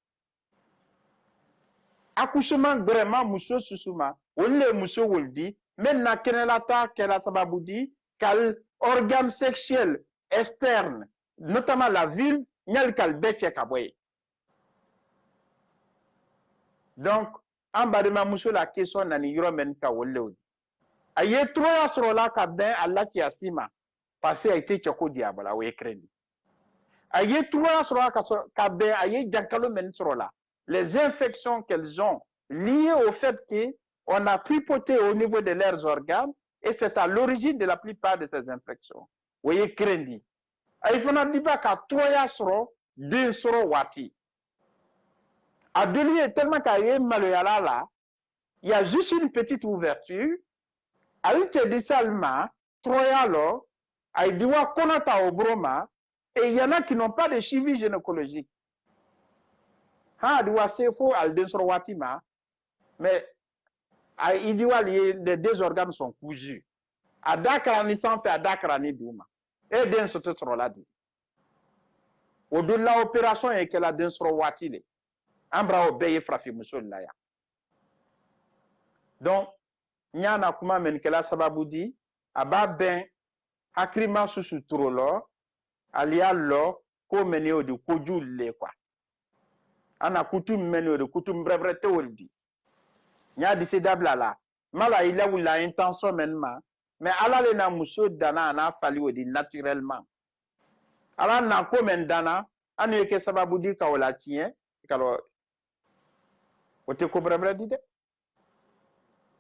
Accouchement vraiment Mousso susuma, ou le Mousso woldi, men na kenelata kela sababoudi, kal organe sexuel externe, notamment la vulve, nyal kal beche kaboye. Donc, en bas de ma Mousso la question nani yoromen ka wolle. Aye 3 sur la kabin Allah qui asima, passé a été tchoko diabola ou écrédit. Aye 3 sur la kabin aye jankalo men sur la. Les infections qu'elles ont liées au fait qu'on a tripoté au niveau de leurs organes et c'est à l'origine de la plupart de ces infections. Vous voyez, crédit. Il faut dire que 3 sur 2 sur wati. À deux lieux, tellement qu'il y a malheur là, il y a juste une petite ouverture. À une dit seulement, 3 là, il doit connaître au broma et il y en a qui n'ont pas de suivi gynécologique. Ha doit se faux al densorwatima, mais il dit les 2 organes sont cousus. À Dakrani sans fait à Dakrani douma. Et densote trop là dit. Au-delà de l'opération et que la densorwatile. Ambra obeye frafi musul laya. Donc, nyana kuma men que la sababoudi, aba ben hakrima susu trop lo, alia lo, ko meni o de koju le quoi. Ana coutume meni de coutume brebre te woldi. Nya décidable là. Mala il a ou la intention menma, mais ala le na muso dana na fali odi naturellement. Ala na ko men dana, anu ke sababu di ka wala tien, kalo ote ko brebre di de.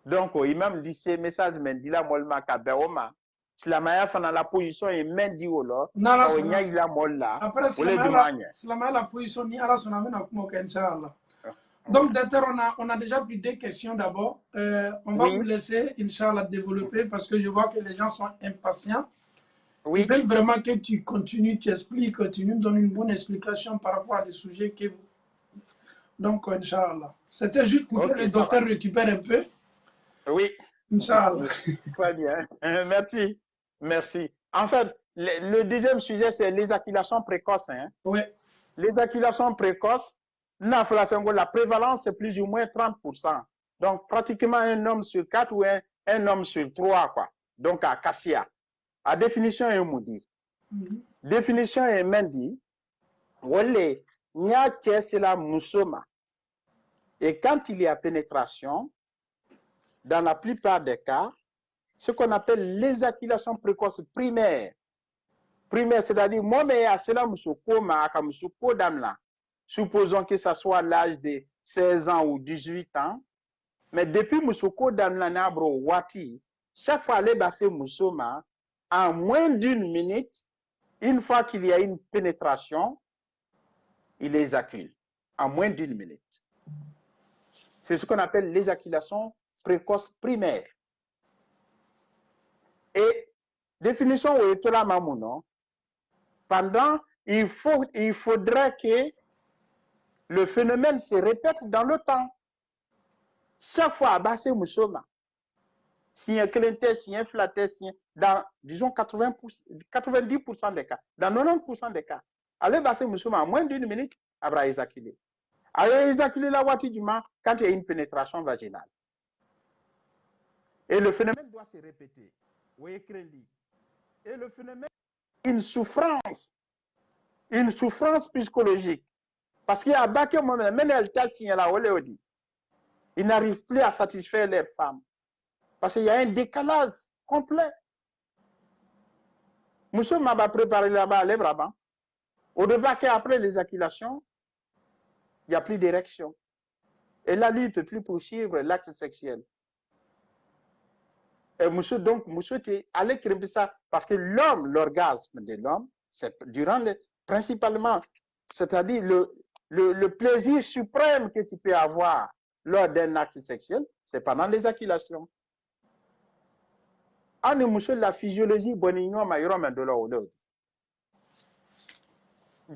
Donc il même dit ces messages men di la molma ka beoma. Silamaya fana la position et men di wolo. Nala Ka nya ila molla. après silamaya la position ni ala sona mena kuma inchallah. Donc, docteur, on a déjà pris 2 questions d'abord. On va vous laisser, Inch'Allah, développer parce que je vois que les gens sont impatients. Oui. Ils veulent vraiment que tu continues, tu expliques, que tu nous donnes une bonne explication par rapport à des sujets que vous... Donc, Inch'Allah. C'était juste pour que le docteur récupère un peu. Oui. Inch'Allah. Très bien. Merci. Merci. En fait, le deuxième sujet, c'est l'éjaculation précoce. Hein. Oui. L'éjaculation précoce, la prévalence, c'est plus ou moins 30%. Donc, pratiquement un homme sur 4 ou un homme sur 3, quoi. Donc, à Cassia. À définition, est moudi. Définition est mendi. Wole, nya c'est la musoma. Et quand il y a pénétration, dans la plupart des cas, ce qu'on appelle l'éjaculation précoce primaire. Primaire, c'est-à-dire, moi, mais à cela, supposons que ce soit l'âge de 16 ans ou 18 ans, mais depuis Moussoko Damla Nabro Wati, chaque fois, les bassés Moussoma, en moins d'une minute, une fois qu'il y a une pénétration, il éjacule. En moins d'une minute. C'est ce qu'on appelle l'éjaculation précoce primaire. Et définition où est la mamouno, pendant, il faudrait que le phénomène se répète dans le temps. Chaque fois, à Bassé Moussoma, si un clinté, si un flatté, dans, disons, 90% des cas, dans 90% des cas, allez Bassé Moussoma, en moins d'une minute, à éjaculer. Alors, éjaculer la wati du quand il y a une pénétration vaginale. Et le phénomène doit se répéter. Oui, crédit. Et le phénomène, une souffrance psychologique. Parce qu'il y a un bac moment, même elle tient la oléodie. Ils n'arrivent plus à satisfaire leurs femmes. Parce qu'il y a un décalage complet. Monsieur m'a préparé là-bas, les bras. Au départ, après l'éjaculation, il n'y a plus d'érection. Et là, lui, il ne peut plus poursuivre l'acte sexuel. Et monsieur, donc, monsieur, tu es allé créer ça. Parce que l'homme, l'orgasme de l'homme, c'est durant principalement, c'est-à-dire le plaisir suprême que tu peux avoir lors d'un acte sexuel, c'est pendant l'éjaculation. En monsieur, la physiologie, bonignon, maïrom, et de l'eau.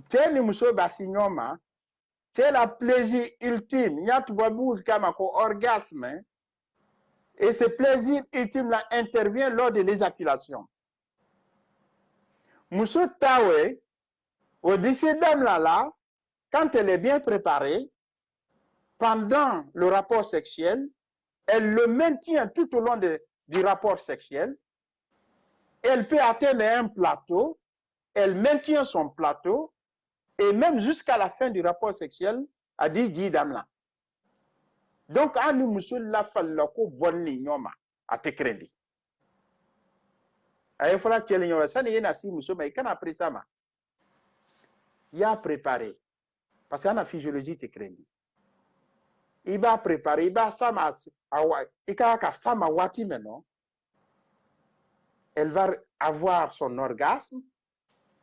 Tiens, monsieur, bassignoma, c'est la plaisir ultime. Il y a tout le orgasme. Et ce plaisir ultime-là intervient lors de l'éjaculation. Monsieur Tawe, au décès d'âme-là, quand elle est bien préparée, pendant le rapport sexuel, elle le maintient tout au long du rapport sexuel. Elle peut atteindre un plateau, elle maintient son plateau, et même jusqu'à la fin du rapport sexuel, a dit dame-là. Donc, à nous, monsieur, la fallako bonni nyoma, à te crédit. Il faut que tu aies ça, il y a un monsieur, mais quand après ça, il a préparé. Parce qu'il y a une physiologie te crédit. Il va préparer, il va sama, il va sama wati maintenant. Elle va avoir son orgasme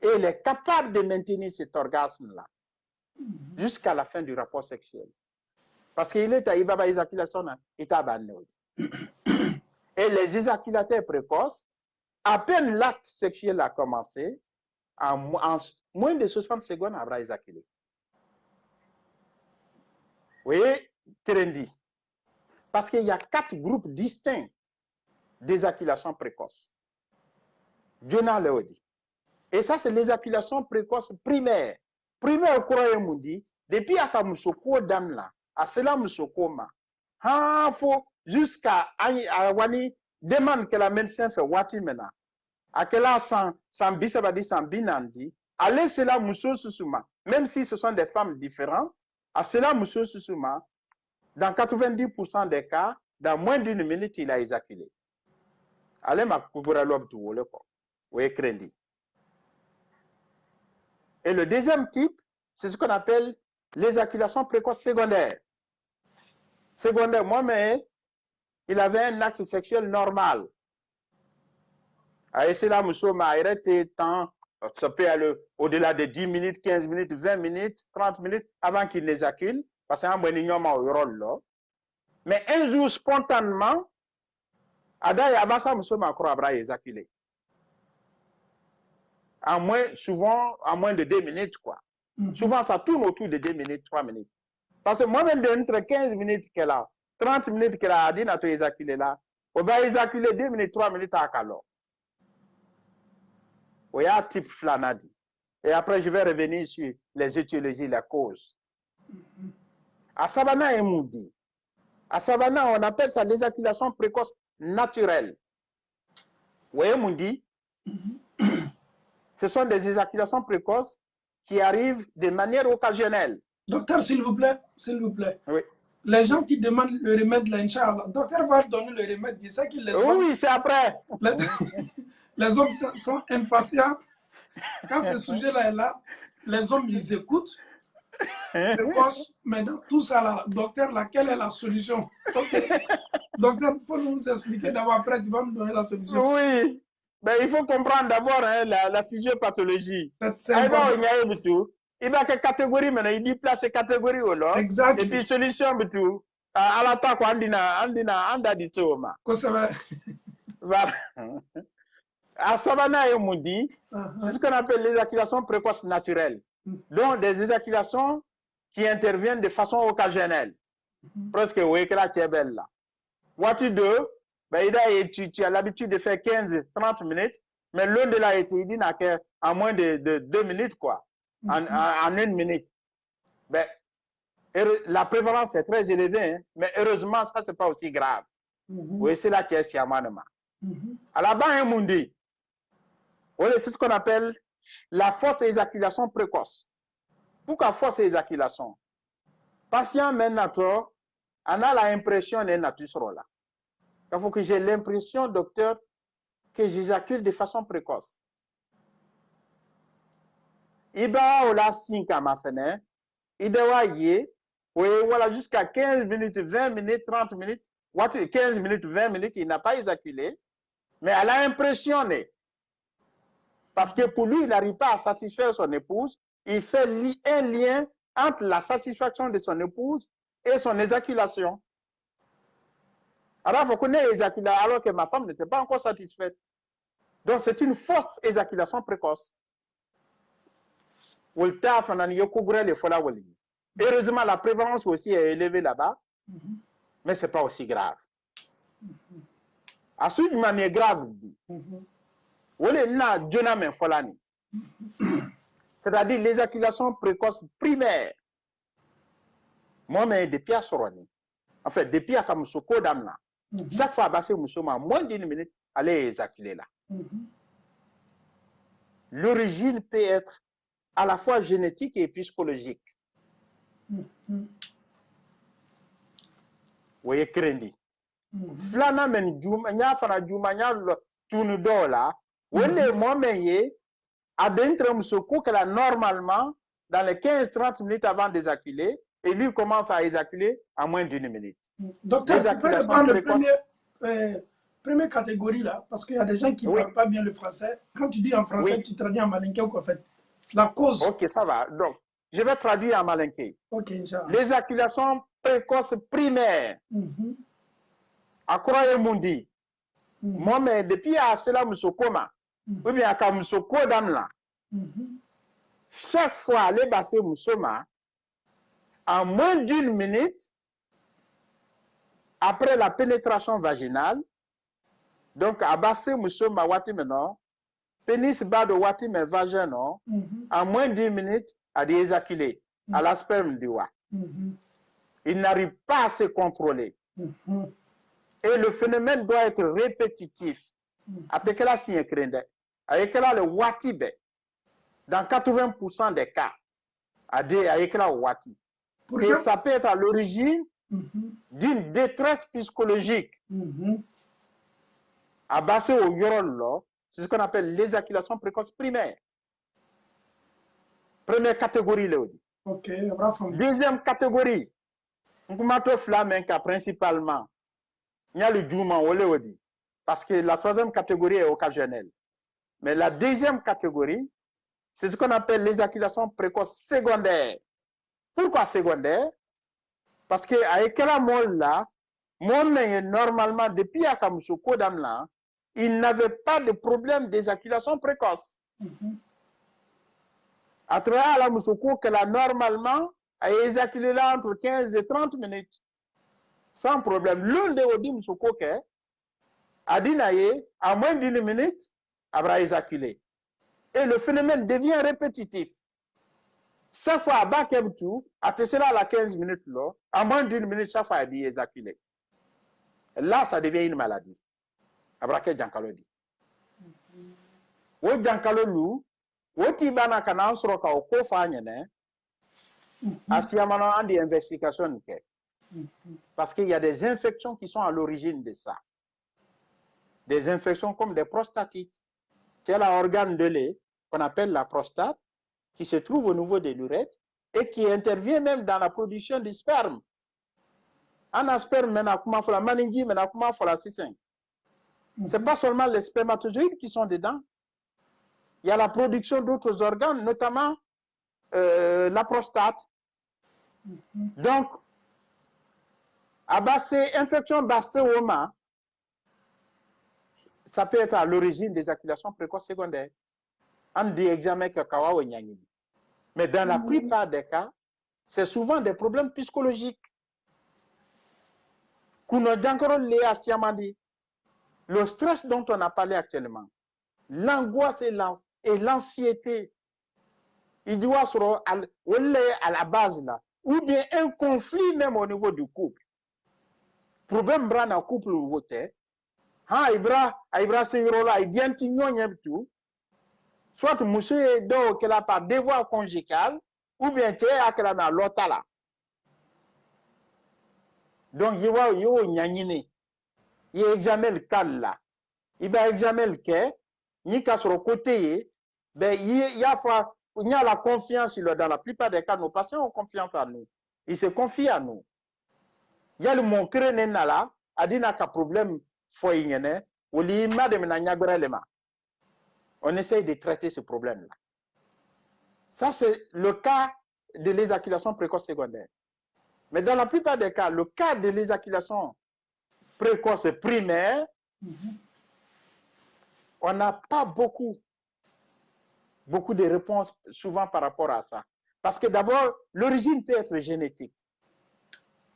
et elle est capable de maintenir cet orgasme-là jusqu'à la fin du rapport sexuel. Parce qu'il est à Ibaba éjaculation, il est à Banneau. Et les éjaculateurs précoces, à peine l'acte sexuel a commencé, en moins de 60 secondes, il va éjaculer. Vous voyez, Kerendi. Parce qu'il y a 4 groupes distincts d'éjaculation précoce. Jonah le dit. Et ça, c'est l'éjaculation précoce primaire. Primaire, croyez-moi, depuis à Musoko dame là, à cela Musoko ma, faut jusqu'à Wani demande que la médecin fait wati mena. À quel âge sans bisabadi, sans binandi, allez cela Musso Susuma, même si ce sont des femmes différentes, à cela Musso Susuma, dans 90% des cas, dans moins d'une minute, il a éjaculé. Allez ma kubura lob tout le corps. Oui, crédit. Et le deuxième type, c'est ce qu'on appelle l'éjaculation précoce secondaire. Secondaire, moi-même, il avait un acte sexuel normal. Et c'est là, monsieur, m'a arrêté tant, ça peut aller au-delà de 10 minutes, 15 minutes, 20 minutes, 30 minutes avant qu'il n'éjacule, parce qu'un bon ignorant au rôle là. Mais un jour, spontanément, Ada et Abassa, monsieur, m'a croire à éjaculer. Souvent, en moins de 2 minutes, quoi. Souvent, ça tourne autour de 2 minutes, 3 minutes. Parce que moi-même, entre 15 minutes qu'elle a, 30 minutes qu'elle a dit, n'a pas éjaculé là, On va éjaculer 2 minutes, 3 minutes à Kalo. Il y a un type flanadi. Et après, je vais revenir sur les étiologies, la cause. À Savannah et Moudi. À Savannah, on appelle ça l'éjaculation précoce naturelle. Vous voyez, Moudi? Ce sont des éjaculations précoces qui arrivent de manière occasionnelle. Docteur, s'il vous plaît, s'il vous plaît. Oui. Les gens qui demandent le remède, là, Inch'Allah, docteur va donner le remède. Je sais que les hommes, Oui, c'est après. les hommes sont impatients. Quand ce sujet-là est là, les hommes, ils écoutent. Précoce, mais dans tout ça, là, docteur, là, quelle est la solution? Docteur, il faut nous expliquer d'abord, après, tu vas nous donner la solution. Oui. Ben, il faut comprendre d'abord hein, la physiopathologie. C'est important. Il va que catégorie maintenant, il dit place catégorie ou là. Exact. Et puis solution tout. À l'attaque, on dit voilà. À Savannah et Moudi, c'est ce qu'on appelle l'éjaculation précoce naturelle. Donc des éjaculations qui interviennent de façon occasionnelle. Presque oui, que la tu es belle là. Voiture 2, ben, tu as l'habitude de faire 15-30 minutes, mais l'un de là été dit en moins de 2 minutes, quoi. En 1 minute. Ben, la prévalence est très élevée, hein, mais heureusement, ça, c'est pas aussi grave. Oui, c'est là qui est siamanema. À la bas, Mundi, c'est ce qu'on appelle la fausse éjaculation précoce. Pourquoi fausse éjaculation? Patient maintenant, on a l'impression d'être sur là. Il faut que j'ai l'impression, docteur, que j'éjacule de façon précoce. Il va là 5 à ma fenêtre, il doit y voilà jusqu'à 15 minutes, 20 minutes, 30 minutes, 15 minutes, 20 minutes, il n'a pas éjaculé, mais elle a impressionné. Parce que pour lui, il n'arrive pas à satisfaire son épouse. Il fait un lien entre la satisfaction de son épouse et son éjaculation. Alors, il faut qu'on ait éjaculé alors que ma femme n'était pas encore satisfaite. Donc, c'est une fausse éjaculation précoce. Heureusement, la prévalence aussi est élevée là-bas, mais ce n'est pas aussi grave. Ensuite, de manière grave, c'est-à-dire l'éjaculation précoce primaire. Moi, mais depuis à Soroni, en fait, depuis à Kamusoko Damna, chaque fois à Moussoma, moins d'1 minute, allez éjaculer là. L'origine peut être à la fois génétique et psychologique. Vous voyez, Krendi. Flana men Juma, nya fana Juma, nya tunu dola, ou les moments à d'entre Moussoko que là, normalement, dans les 15-30 minutes avant d'éjaculer, et lui commence à éjaculer en moins d'1 minute. Docteur, tu peux reprendre le première catégorie là, parce qu'il y a des gens qui ne parlent pas bien le français. Quand tu dis en français, tu traduis en malinké ou quoi fait? La cause. Ok, ça va. Donc, je vais traduire en malinké. Ok, Inch'Allah. L'éjaculation précoce primaire. À croire Mundi. Moi, mais depuis à cela, Moussokoma, ou bien à Moussoko Damla, chaque fois, les bassés Moussoma, en moins d'1 minute, après la pénétration vaginale, donc à bassé Moussoma Wati maintenant, pénis bas de Wati mais vagin, en moins d'1 minute, à éjaculer à la sperme du Wa. Il n'arrive pas à se contrôler. Et le phénomène doit être répétitif. Avec la signe avec le Wati, dans 80% des cas, avec la Wati. Et ça peut être à l'origine d'une détresse psychologique. À base au yorol, c'est ce qu'on appelle l'éjaculation précoce primaire. Première catégorie, Léodi. Ok, deuxième catégorie, principalement, il y a le Djouman au Léodi. Parce que la troisième catégorie est occasionnelle. Mais la deuxième catégorie, c'est ce qu'on appelle l'éjaculation précoce secondaire. Pourquoi secondaire? Parce que avec la molle là, normalement, depuis à Kamusoko Damla, il n'avait pas de problème d'éjaculation précoce. À travers la Moussoko, que là, normalement, a éjaculé là entre 15 et 30 minutes. Sans problème. L'un des Odi Moussoko, Adinaye, en moins d'une minute, aura éjaculé. Et le phénomène devient répétitif. Chaque fois, à Bakemtou, à Tessera à la 15 minutes, là, en moins d'une minute, chaque fois, elle dit éjaculé. Là, ça devient une maladie. Abrake Djankalo dit. Wo Djankalo lou, wo tibana kana ansroka o kofa nyene, asiamana andi investigation ke. Parce qu'il y a des infections qui sont à l'origine de ça. Des infections comme des prostatites. C'est l'organe de lait qu'on appelle la prostate, qui se trouve au niveau de l'urètre et qui intervient même dans la production du sperme. Un sperme, ce n'est pas seulement les spermatozoïdes qui sont dedans. Il y a la production d'autres organes, notamment la prostate. Donc, à basse infection basse oma, ça peut être à l'origine des éjaculations précoces secondaires. On dit examen que kawa ou nyangini. Mais dans la plupart des cas, c'est souvent des problèmes psychologiques. Le stress dont on a parlé actuellement, l'angoisse et l'anxiété, il doit se à la base là, ou bien un conflit même au niveau du couple. Problème dans le couple ou voter, ibra se yola bien tout, soit monsieur do qu'elle a par devoir conjugal, ou bien tu es à la l'autre là. Donc, il va y nyanyine. Il examine le cas là. Il va examiner le cas. Il y a sur le côté, ben, il y a la confiance dans la plupart des cas. Nos patients ont confiance en nous. Ils se confient à nous. Il y a le moncré là, a dit n'a qu'un problème foyenne, ou l'ima de menanyagorelema. On essaye de traiter ce problème là. Ça, c'est le cas de l'éjaculation précoce secondaire. Mais dans la plupart des cas, le cas de l'éjaculation précoce primaire, on n'a pas beaucoup de réponses souvent par rapport à ça. Parce que d'abord, l'origine peut être génétique.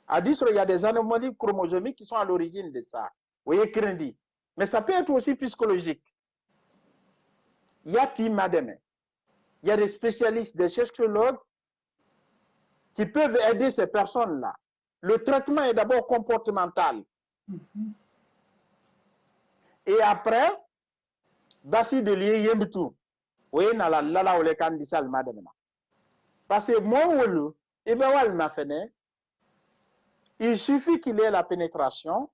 À dire il y a des anomalies chromosomiques qui sont à l'origine de ça. Vous voyez, Krendi. Mais ça peut être aussi psychologique. Il y a Tim Mademe. Il y a des spécialistes, des chercheurs qui peuvent aider ces personnes-là. Le traitement est d'abord comportemental. Et après, basi de lier yembitou. Oui, na la lala ou le candisal madame. Parce que moi, il suffit qu'il ait la pénétration.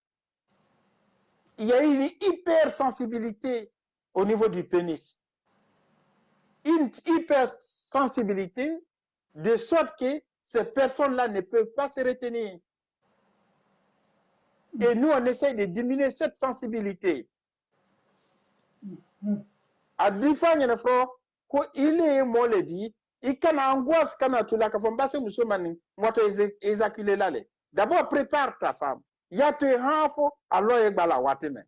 Il y a une hypersensibilité au niveau du pénis. Une hypersensibilité de sorte que ces personnes-là ne peuvent pas se retenir. Et nous, on essaie de diminuer cette sensibilité. À 10 fois, il y a une fois, il est mollet dit, il y a angoisse quand tu l'as fait, monsieur Mani, moi, tu es éjaculé là. D'abord, prépare ta femme. Il y a te hanfo, alors il y a la watime.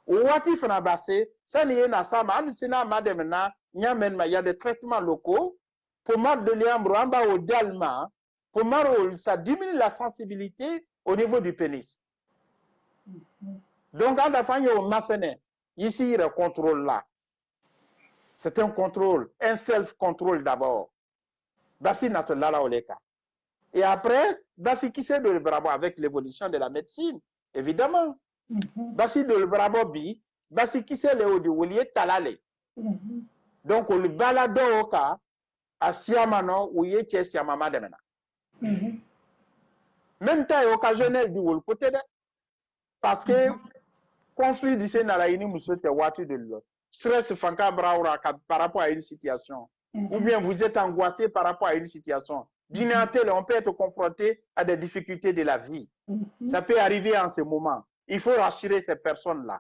Wati fana basse, ça n'est pas ça, mais c'est là, madame, il y a des traitements locaux. Pour moi, de l'ambre, au dalma, pour moi, ça diminue la sensibilité au niveau du pénis. Donc, à la fin, il y a un mafené. Ici, il y a un contrôle là. C'est un contrôle, un self-control d'abord. Bassi natolala oleka. Et après, Bassi qui sait de le bravo avec l'évolution de la médecine, évidemment. Bassi de le bravo bi, Bassi qui sait le de wolier talale. Donc, on le balado au cas, à Siamano, où il y a Siamama de mena. Même temps occasionnel du wol côté de. Parce que, conflit du Sénaraïni, monsieur, te watu de l'autre. Stress fanka braura par rapport à une situation. Ou bien vous êtes angoissé par rapport à une situation. D'une on peut être confronté à des difficultés de la vie. Ça peut arriver en ce moment. Il faut rassurer ces personnes-là.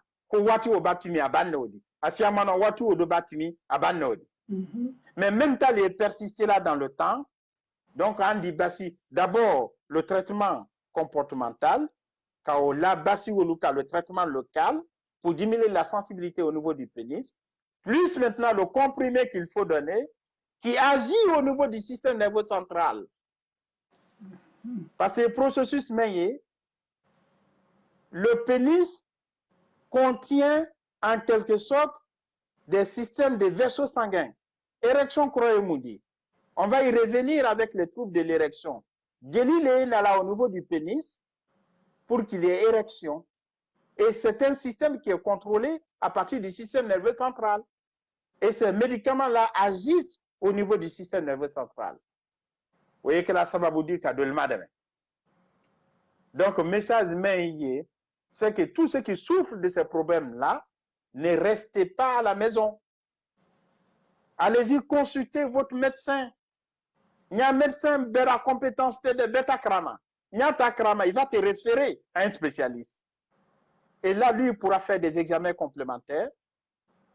Mais même temps, les persister là dans le temps. Donc, on dit d'abord le traitement comportemental, quand là, le traitement local, pour diminuer la sensibilité au niveau du pénis, plus maintenant le comprimé qu'il faut donner, qui agit au niveau du système nerveux central. Parce que le processus meilleur, le pénis, contient en quelque sorte des systèmes de vaisseaux sanguins. Érection croyez-moudi. On va y revenir avec les troubles de l'érection. Jeli là au niveau du pénis pour qu'il y ait érection. Et c'est un système qui est contrôlé à partir du système nerveux central. Et ces médicaments-là agissent au niveau du système nerveux central. Vous voyez que là, ça va vous dire qu'à le madame. Donc, le message main, c'est que tous ceux qui souffrent de ces problèmes-là, ne restez pas à la maison. Allez-y consulter votre médecin. Il y a un médecin bera compétence de beta krama. Il y a ta krama, il va te référer à un spécialiste. Et là, lui, il pourra faire des examens complémentaires.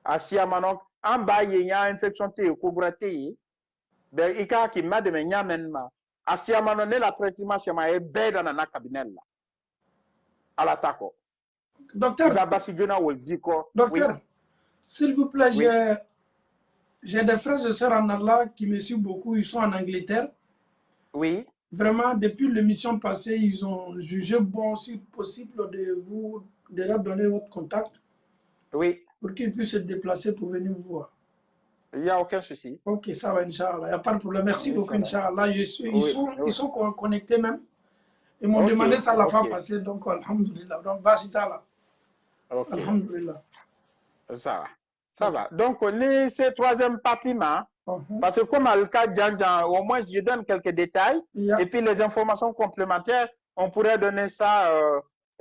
Asiamanok, en bas, il y a une infection théocobraté. Ben, il y a qui m'a demandé maintenant. Asiamanok, le traitement, c'est un bé dans un cabinet là. À l'attaque. Docteur, Oui. s'il vous plaît, Oui. j'ai des frères et sœurs en Allah qui me suivent beaucoup, ils sont en Angleterre. Oui. Vraiment, depuis l'émission passée, ils ont jugé bon, si possible, de leur donner votre contact. Oui. Pour qu'ils puissent se déplacer pour venir vous voir. Il n'y a aucun souci. Ok, ça va, Inch'Allah. Il n'y a pas de problème. Merci beaucoup, Inch'Allah. Ils sont connectés même. Ils m'ont demandé ça la fois passée, donc alhamdulillah. Donc, Basitala. Alhamdulillah. Ça va. Ça va. Donc, ces troisième partie, parce que comme le cas Djanjan, au moins je donne quelques détails, et puis les informations complémentaires, on pourrait donner ça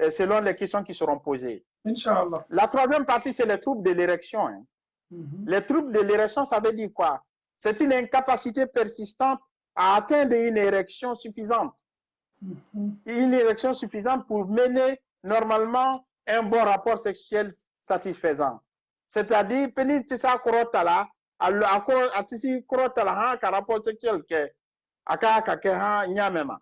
selon les questions qui seront posées. Inch'Allah. La troisième partie, c'est les troubles de l'érection. Hein. Les troubles de l'érection, ça veut dire quoi? C'est une incapacité persistante à atteindre une érection suffisante. Une érection suffisante pour mener normalement un bon rapport sexuel satisfaisant. C'est-à-dire, pénis tisa korotala, à tisi korotala, un rapport sexuel que aka nyamema.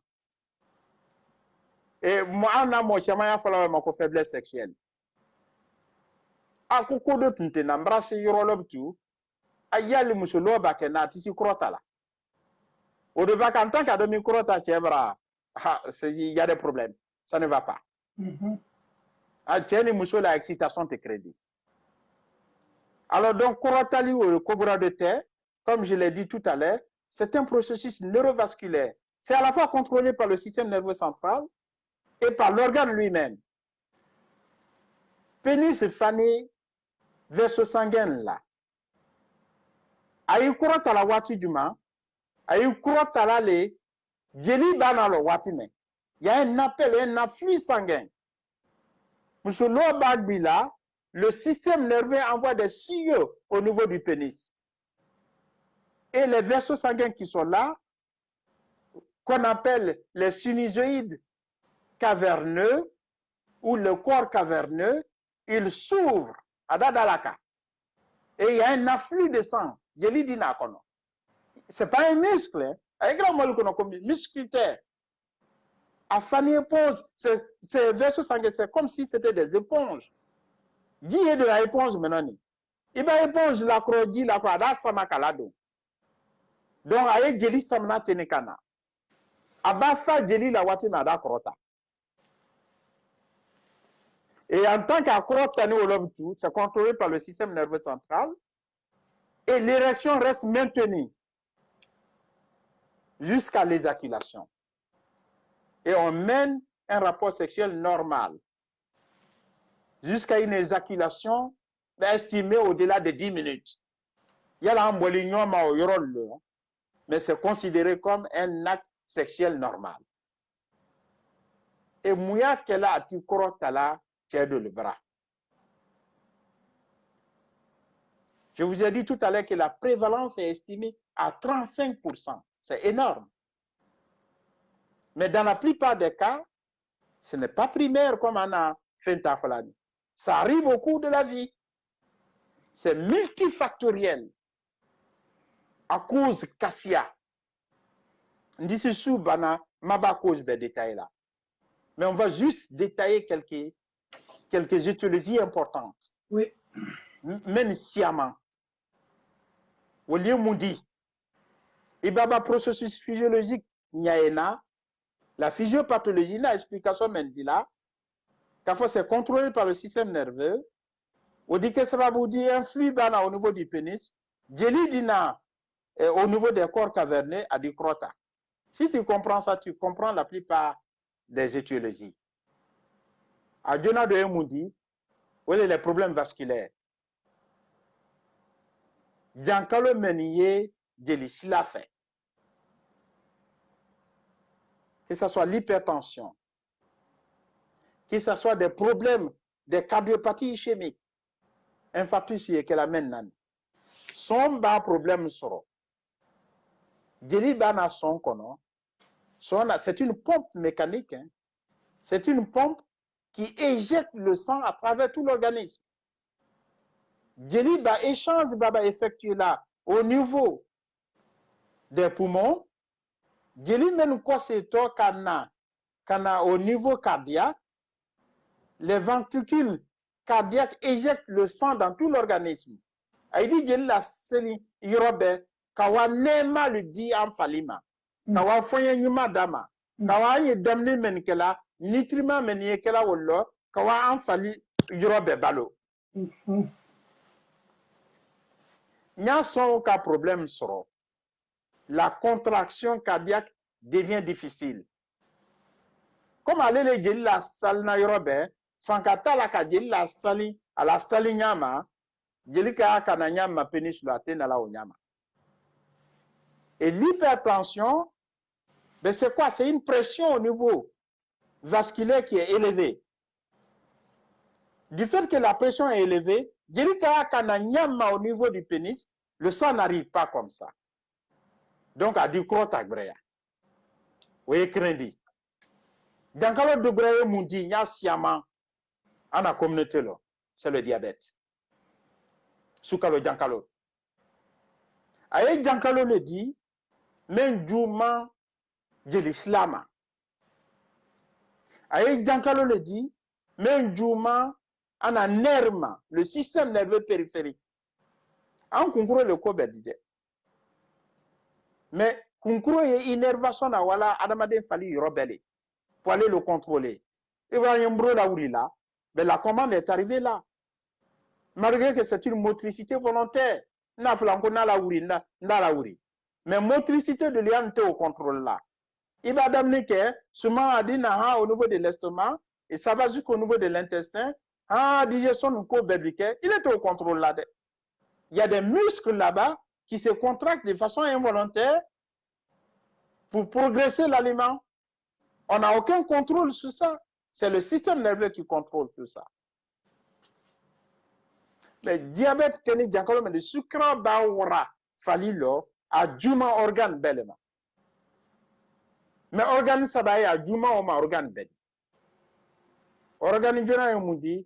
Et moi, on a mon chemin à faire ma faiblesse sexuelle. A koko de tunte na mbrase yorolobtu, a yali musolo ba ke na tisi korotala. Au début, en tant qu'adami korota chebra, il y a des problèmes. Ça ne va pas. A tieni musolo la excitation de crédit. Alors donc, korotali ou le cobra de terre, comme je l'ai dit tout à l'heure, c'est un processus neurovasculaire. C'est à la fois contrôlé par le système nerveux central et par l'organe lui-même. Pénis fané vaisseau sanguin là. Aïe korota la wati duma, aïe korota la le, jeli bana lo wati me. Il y a un appel, un afflux sanguin. Monsieur Lobagbila, le système nerveux envoie des signaux au niveau du pénis. Et les vaisseaux sanguins qui sont là, qu'on appelle les sinusoïdes caverneux ou le corps caverneux, ils s'ouvrent à Dadalaka. Et il y a un afflux de sang. Ce n'est pas un muscle. Avec un musculaire. À Fanny éponge, ces vaisseaux sanguins, c'est comme si c'était des éponges. Dis de la éponge maintenant. Il va éponge la croix, la croix, da samakalado. Donc, avec Jeli Samna Tenekana. Abafa Jeli la watina da krota. Et en tant qu'akrota nous c'est contrôlé par le système nerveux central. Et l'érection reste maintenue jusqu'à l'éjaculation. Et on mène un rapport sexuel normal jusqu'à une éjaculation estimée au-delà de 10 minutes. Il y a là mais c'est considéré comme un acte sexuel normal. Et mouya kela ati korotala tiers de le bras. Je vous ai dit tout à l'heure que la prévalence est estimée à 35%. C'est énorme. Mais dans la plupart des cas, ce n'est pas primaire comme on a fait Tafalani. Ça arrive au cours de la vie. C'est multifactoriel. À cause cassia. D'ici sous bana, maba cause des détails là. Mais on va juste détailler quelques étiologies importantes. Oui. Même sciemment. Au lieu mundi. Il y a un processus physiologique. La physiopathologie, l'explication là. Quand c'est contrôlé par le système nerveux, on dit que ça va vous dire un flux au niveau du pénis, jeli dina au niveau des corps caverneux à du crota. Si tu comprends ça, tu comprends la plupart des étiologies. À Djona de Emoudi, où est les problèmes vasculaires? Diankalo meniye jeli sila fait. Que ce soit l'hypertension, que ce soit des problèmes, des cardiopathies ischémiques, infarctus et que la mène son bas problème soro. Jeli bana son kono, c'est une pompe mécanique, hein. C'est une pompe qui éjecte le sang à travers tout l'organisme. Jeli ba échange baba effectué là au niveau des poumons. Jeli men ko seto kana au niveau cardiaque. Les ventricules cardiaques éjectent le sang dans tout l'organisme. Aïdi jeli la seli yorobe kawa nema le di en falima. Kawa foye nyuma dama. Kawa ye damne men kela nitriment men ye kela wollo kawa en fali yorobe balo. Nya son aucun problème soro. La contraction cardiaque devient difficile. Comme aller le jeli la sali na yorobe, fankata la ka jeli la sali à la sali nyama, jeli ka kana nyama pénis la tena la o nyama. Et l'hypertension, ben c'est quoi? C'est une pression au niveau vasculaire qui est élevée. Du fait que la pression est élevée, jeli ka kana nyama au niveau du pénis, le sang n'arrive pas comme ça. Donc, à du crotak breya. Oui, crédit. Dans le cas de breya mundi, il y a siama en la communauté là, c'est le diabète. Soukalo Jankalo. Aye Jankalo le dit, men djouma de l'islam. Aye Jankalo le dit, men djouma en a nerma, le système nerveux périphérique. En concours le kobe dit. Mais concours et innervation na wala adamade fali yorobele pour aller le contrôler. Et voilà un bro là où il là, mais la commande est arrivée là. Malgré que c'est une motricité volontaire, na flanco na la ouri na la ouri. Mais motricité de l'IAMT au contrôle là. Il va d'amener que souvent a dit na au niveau de l'estomac et ça va jusqu'au niveau de l'intestin. Digestion du corps berbiquet, il est au contrôle là. Il y a des muscles là-bas qui se contractent de façon involontaire pour progresser l'aliment. On n'a aucun contrôle sur ça. C'est le système nerveux qui contrôle tout ça. Le diabète keni jankalo mais le sucre baoura falilo a juma organe belema. Mais organe sabaye a juma oma organe bel. Organe jona yomundi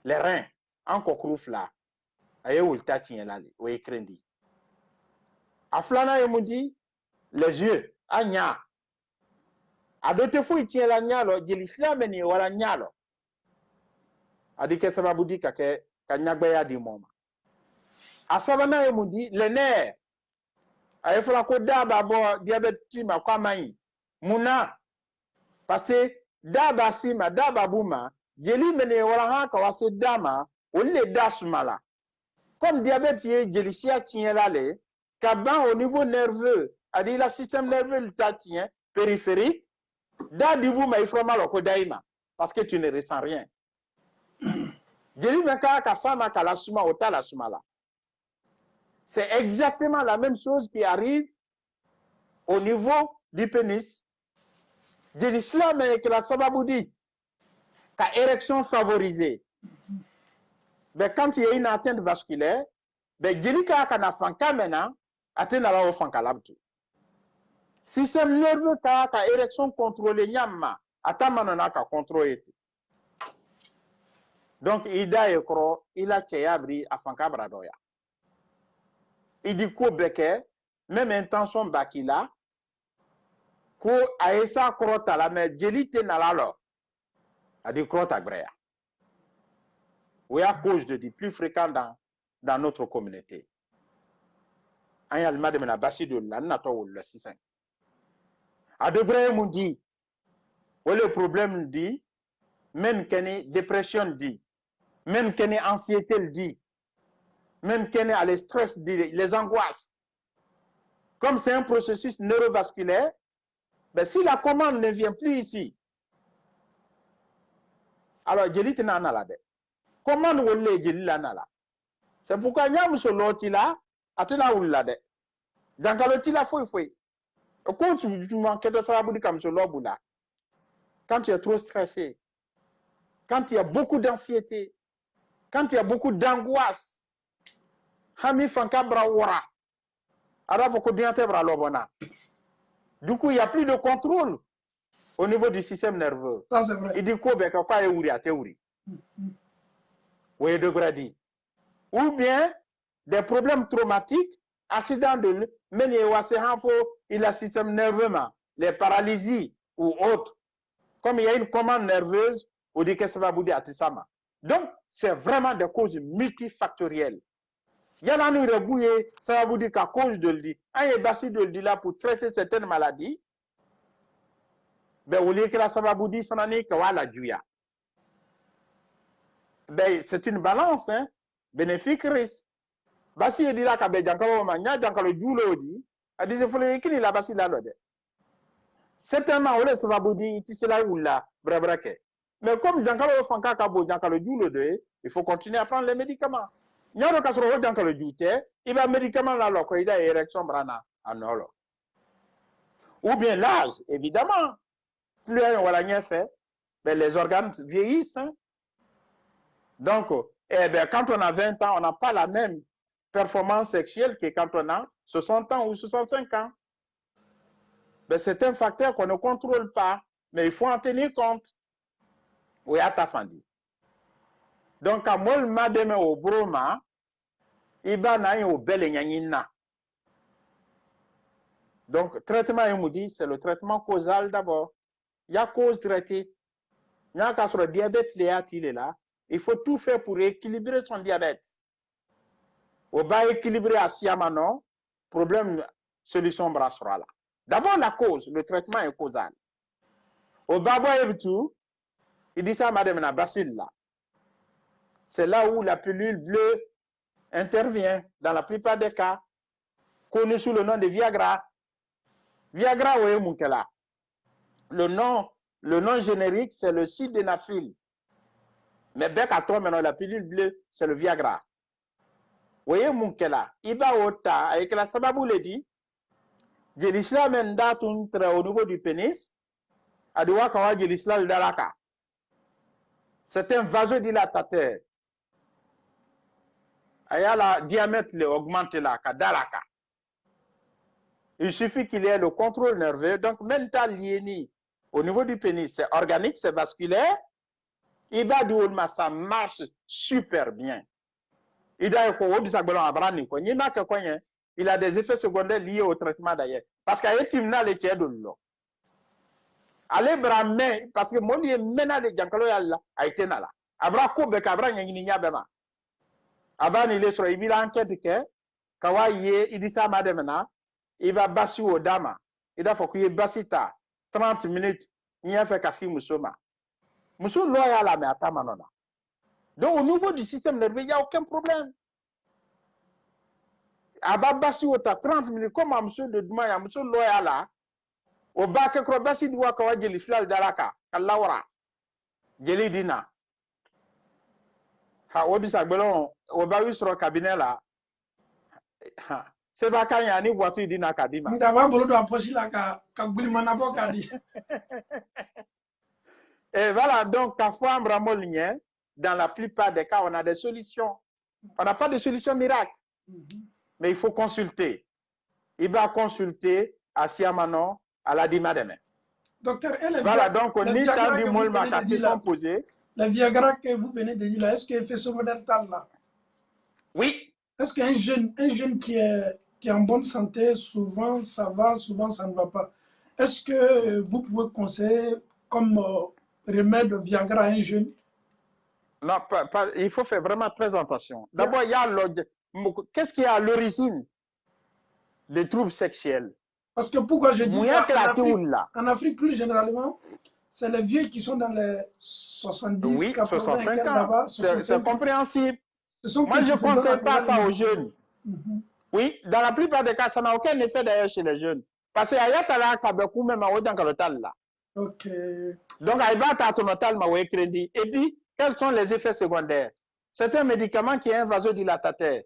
les reins en kokrouf là. Aye ulta tienlali o ekrendi. Aflana yomundi les yeux anya. Adote fou tienla nyalo l'islam ni wala nyalo. Adike sababu di kake kanyagbeya di moma. Asabana yomundi les nerfs. Aye fala ko daba bo diabète ma kwa mai. Muna parce que daba sima daba buma jeli mene wala ha ka wase dama olle dasumala. Comme diabète ye jeli sia tien lale kaban au niveau nerveux, adi la système nerveux le tatien périphérique da dibu ma ifroma loko daima parce que tu ne ressens rien. Jeli meka ka sama kala suma otala sumala. C'est exactement la même chose qui arrive au niveau du pénis. De l'islam que la sababoudi, ka érection favorisée. Ben, quand il y a une atteinte vasculaire, ben, djelika ka na fanka mena, atteint la fanka labtu. Système nerveux ka érection contrôlée nyama, atamanona ka contrôlé. Donc, ida ekro, ila cheyabri a fanka bradoya. Il dit ko beke, même intention bakila, ko aesa krota la mais jelite nalalo a dit krota brea. Oui, à cause de plus fréquent dans notre communauté. En yalma de mena basi de la nato ou le 6. A de brea mundi. Ou le problème dit même qu'une dépression dit, même qu'une anxiété le dit, même qu'une a les stress dit, les angoisses. Comme c'est un processus neurovasculaire, ben, si la commande ne vient plus ici, alors jeli tina na la de. Commande wolle jeli la na la. C'est pourquoi nyam so loti la atena wulla de. Jankaloti la foi. Quand tu manques de travail comme ce là, quand tu es trop stressé, quand il y a beaucoup d'anxiété, quand il y a beaucoup d'angoisse, Hami Fanka Brawara, du coup, il n'y a plus de contrôle au niveau du système nerveux. Ça, c'est vrai. Il dit quoi, ben, quoi, ou bien des problèmes traumatiques, accident de il a système nerveux, les paralysies ou autres. Comme il y a une commande nerveuse, on dit que ça va bouder à Tissama. Donc, c'est vraiment des causes multifactorielles. Il y a nous rebouillé, ça va vous dire qu'à cause de l'di, un ébassi de l'di là pour traiter certaines maladies, ben, au lieu que la ça va vous dire, la juya. Ben, c'est une balance, hein, bénéfique risque. Basi il dit là, qu'à Béjankalo Mania, Jankalo Julo dit, a dit, il faut le qu'il la basi là, certainement, on laisse va vous dire, c'est là où là, brabrake. Mais comme Jankalo Fanka Kabo, Jankalo Julo de, il faut continuer à prendre les médicaments. Il y a il va médicament là, il a érection brana en olo. Ou bien l'âge, évidemment. Plus on va rien fait, ben les organes vieillissent. Hein. Donc, eh ben, quand on a 20 ans, on n'a pas la même performance sexuelle que quand on a 60 ans ou 65 ans. Ben, c'est un facteur qu'on ne contrôle pas, mais il faut en tenir compte. Oui, à ta fin dit. Donc, à moi, le madame au broma, iba na au bel nyanyina. Donc, traitement dit, c'est le traitement causal d'abord. Il y a cause traitée. Il y a qu'à sur le diabète, il est là. Il faut tout faire pour équilibrer son diabète. Au bas équilibrer à Siamanon, problème, solution brassera là. D'abord, la cause, le traitement est causal. Au bas, tout, il dit ça, madame, la bacille là. C'est là où la pilule bleue intervient, dans la plupart des cas, connu sous le nom de Viagra. Viagra, oui, mon là. Le nom générique, c'est le sildenafil. Mais bec à toi, maintenant, la pilule bleue, c'est le Viagra. Vous voyez, mon là. Iba ota, avec la sababou le dit, Jelisla menda tuntra au niveau du pénis, adoua kawa Jelisla le dalaka. C'est un vasodilatateur. Le diamètre augmente là, dalaka. Il suffit qu'il y ait le contrôle nerveux. Donc, mental liéni au niveau du pénis, c'est organique, c'est vasculaire. Iba du Olma, ça marche super bien. Il a des effets secondaires liés au traitement d'ailleurs. Parce qu'il y a les tiers de l'eau. Allez, bramé, parce que mon lieu mena de Jankalo Yalla a été là. Abra Kobe Cabra Yanginia Bema. Aban il est sur il a enquête que Kawaii, il dit ça, madame, il va bassi au dama. Il a faut qu'il y ait bassita 30 minutes. Il y a fait Kassi Moussoma. Moussou loyal à mais à Tamanona. Donc, au niveau du système nerveux, il n'y a aucun problème. Ababasi au 30 minutes, comme à monsieur de Duma, à monsieur loyal, au bas que Krobasi doit kawa Jelisla Dalaka, Kalawara, Jelidina. Ha, Obi Sagbelon, au bas sur le cabinet là. C'est pas quand il y a une voiture d'Ina Kadima. Nous avons besoin d'approcher la Kagoulimana Kadi. Et voilà, donc, à Fouam Ramolien, dans la plupart des cas, on a des solutions. On n'a pas de solution miracle. Mais il faut consulter. Il va consulter à Siamanon, à la Dima demain. Docteur, voilà, donc, on est dans des molles qui sont posés. Le Viagra que vous venez de dire là, est-ce qu'il fait ce modèle là? Oui. Est-ce qu'un jeune qui est en bonne santé, souvent ça va, souvent ça ne va pas? Est-ce que vous pouvez conseiller comme remède Viagra à un jeune? Non, il faut faire vraiment très attention. D'abord, il y a qu'est-ce qui est à l'origine des troubles sexuels? Parce que pourquoi je dis ça en Afrique plus généralement, C'est les vieux qui sont dans les 70, Oui, 80, 65 ans. là-bas. C'est compréhensible. Moi, je ne conseille conseille pas ça aux jeunes. Oui, dans la plupart des cas, ça n'a aucun effet d'ailleurs chez les jeunes. Parce qu'il y a beaucoup même à là. Ok. Donc, il va à crédit. Et puis, quels sont les effets secondaires? C'est un médicament qui est un vasodilatateur.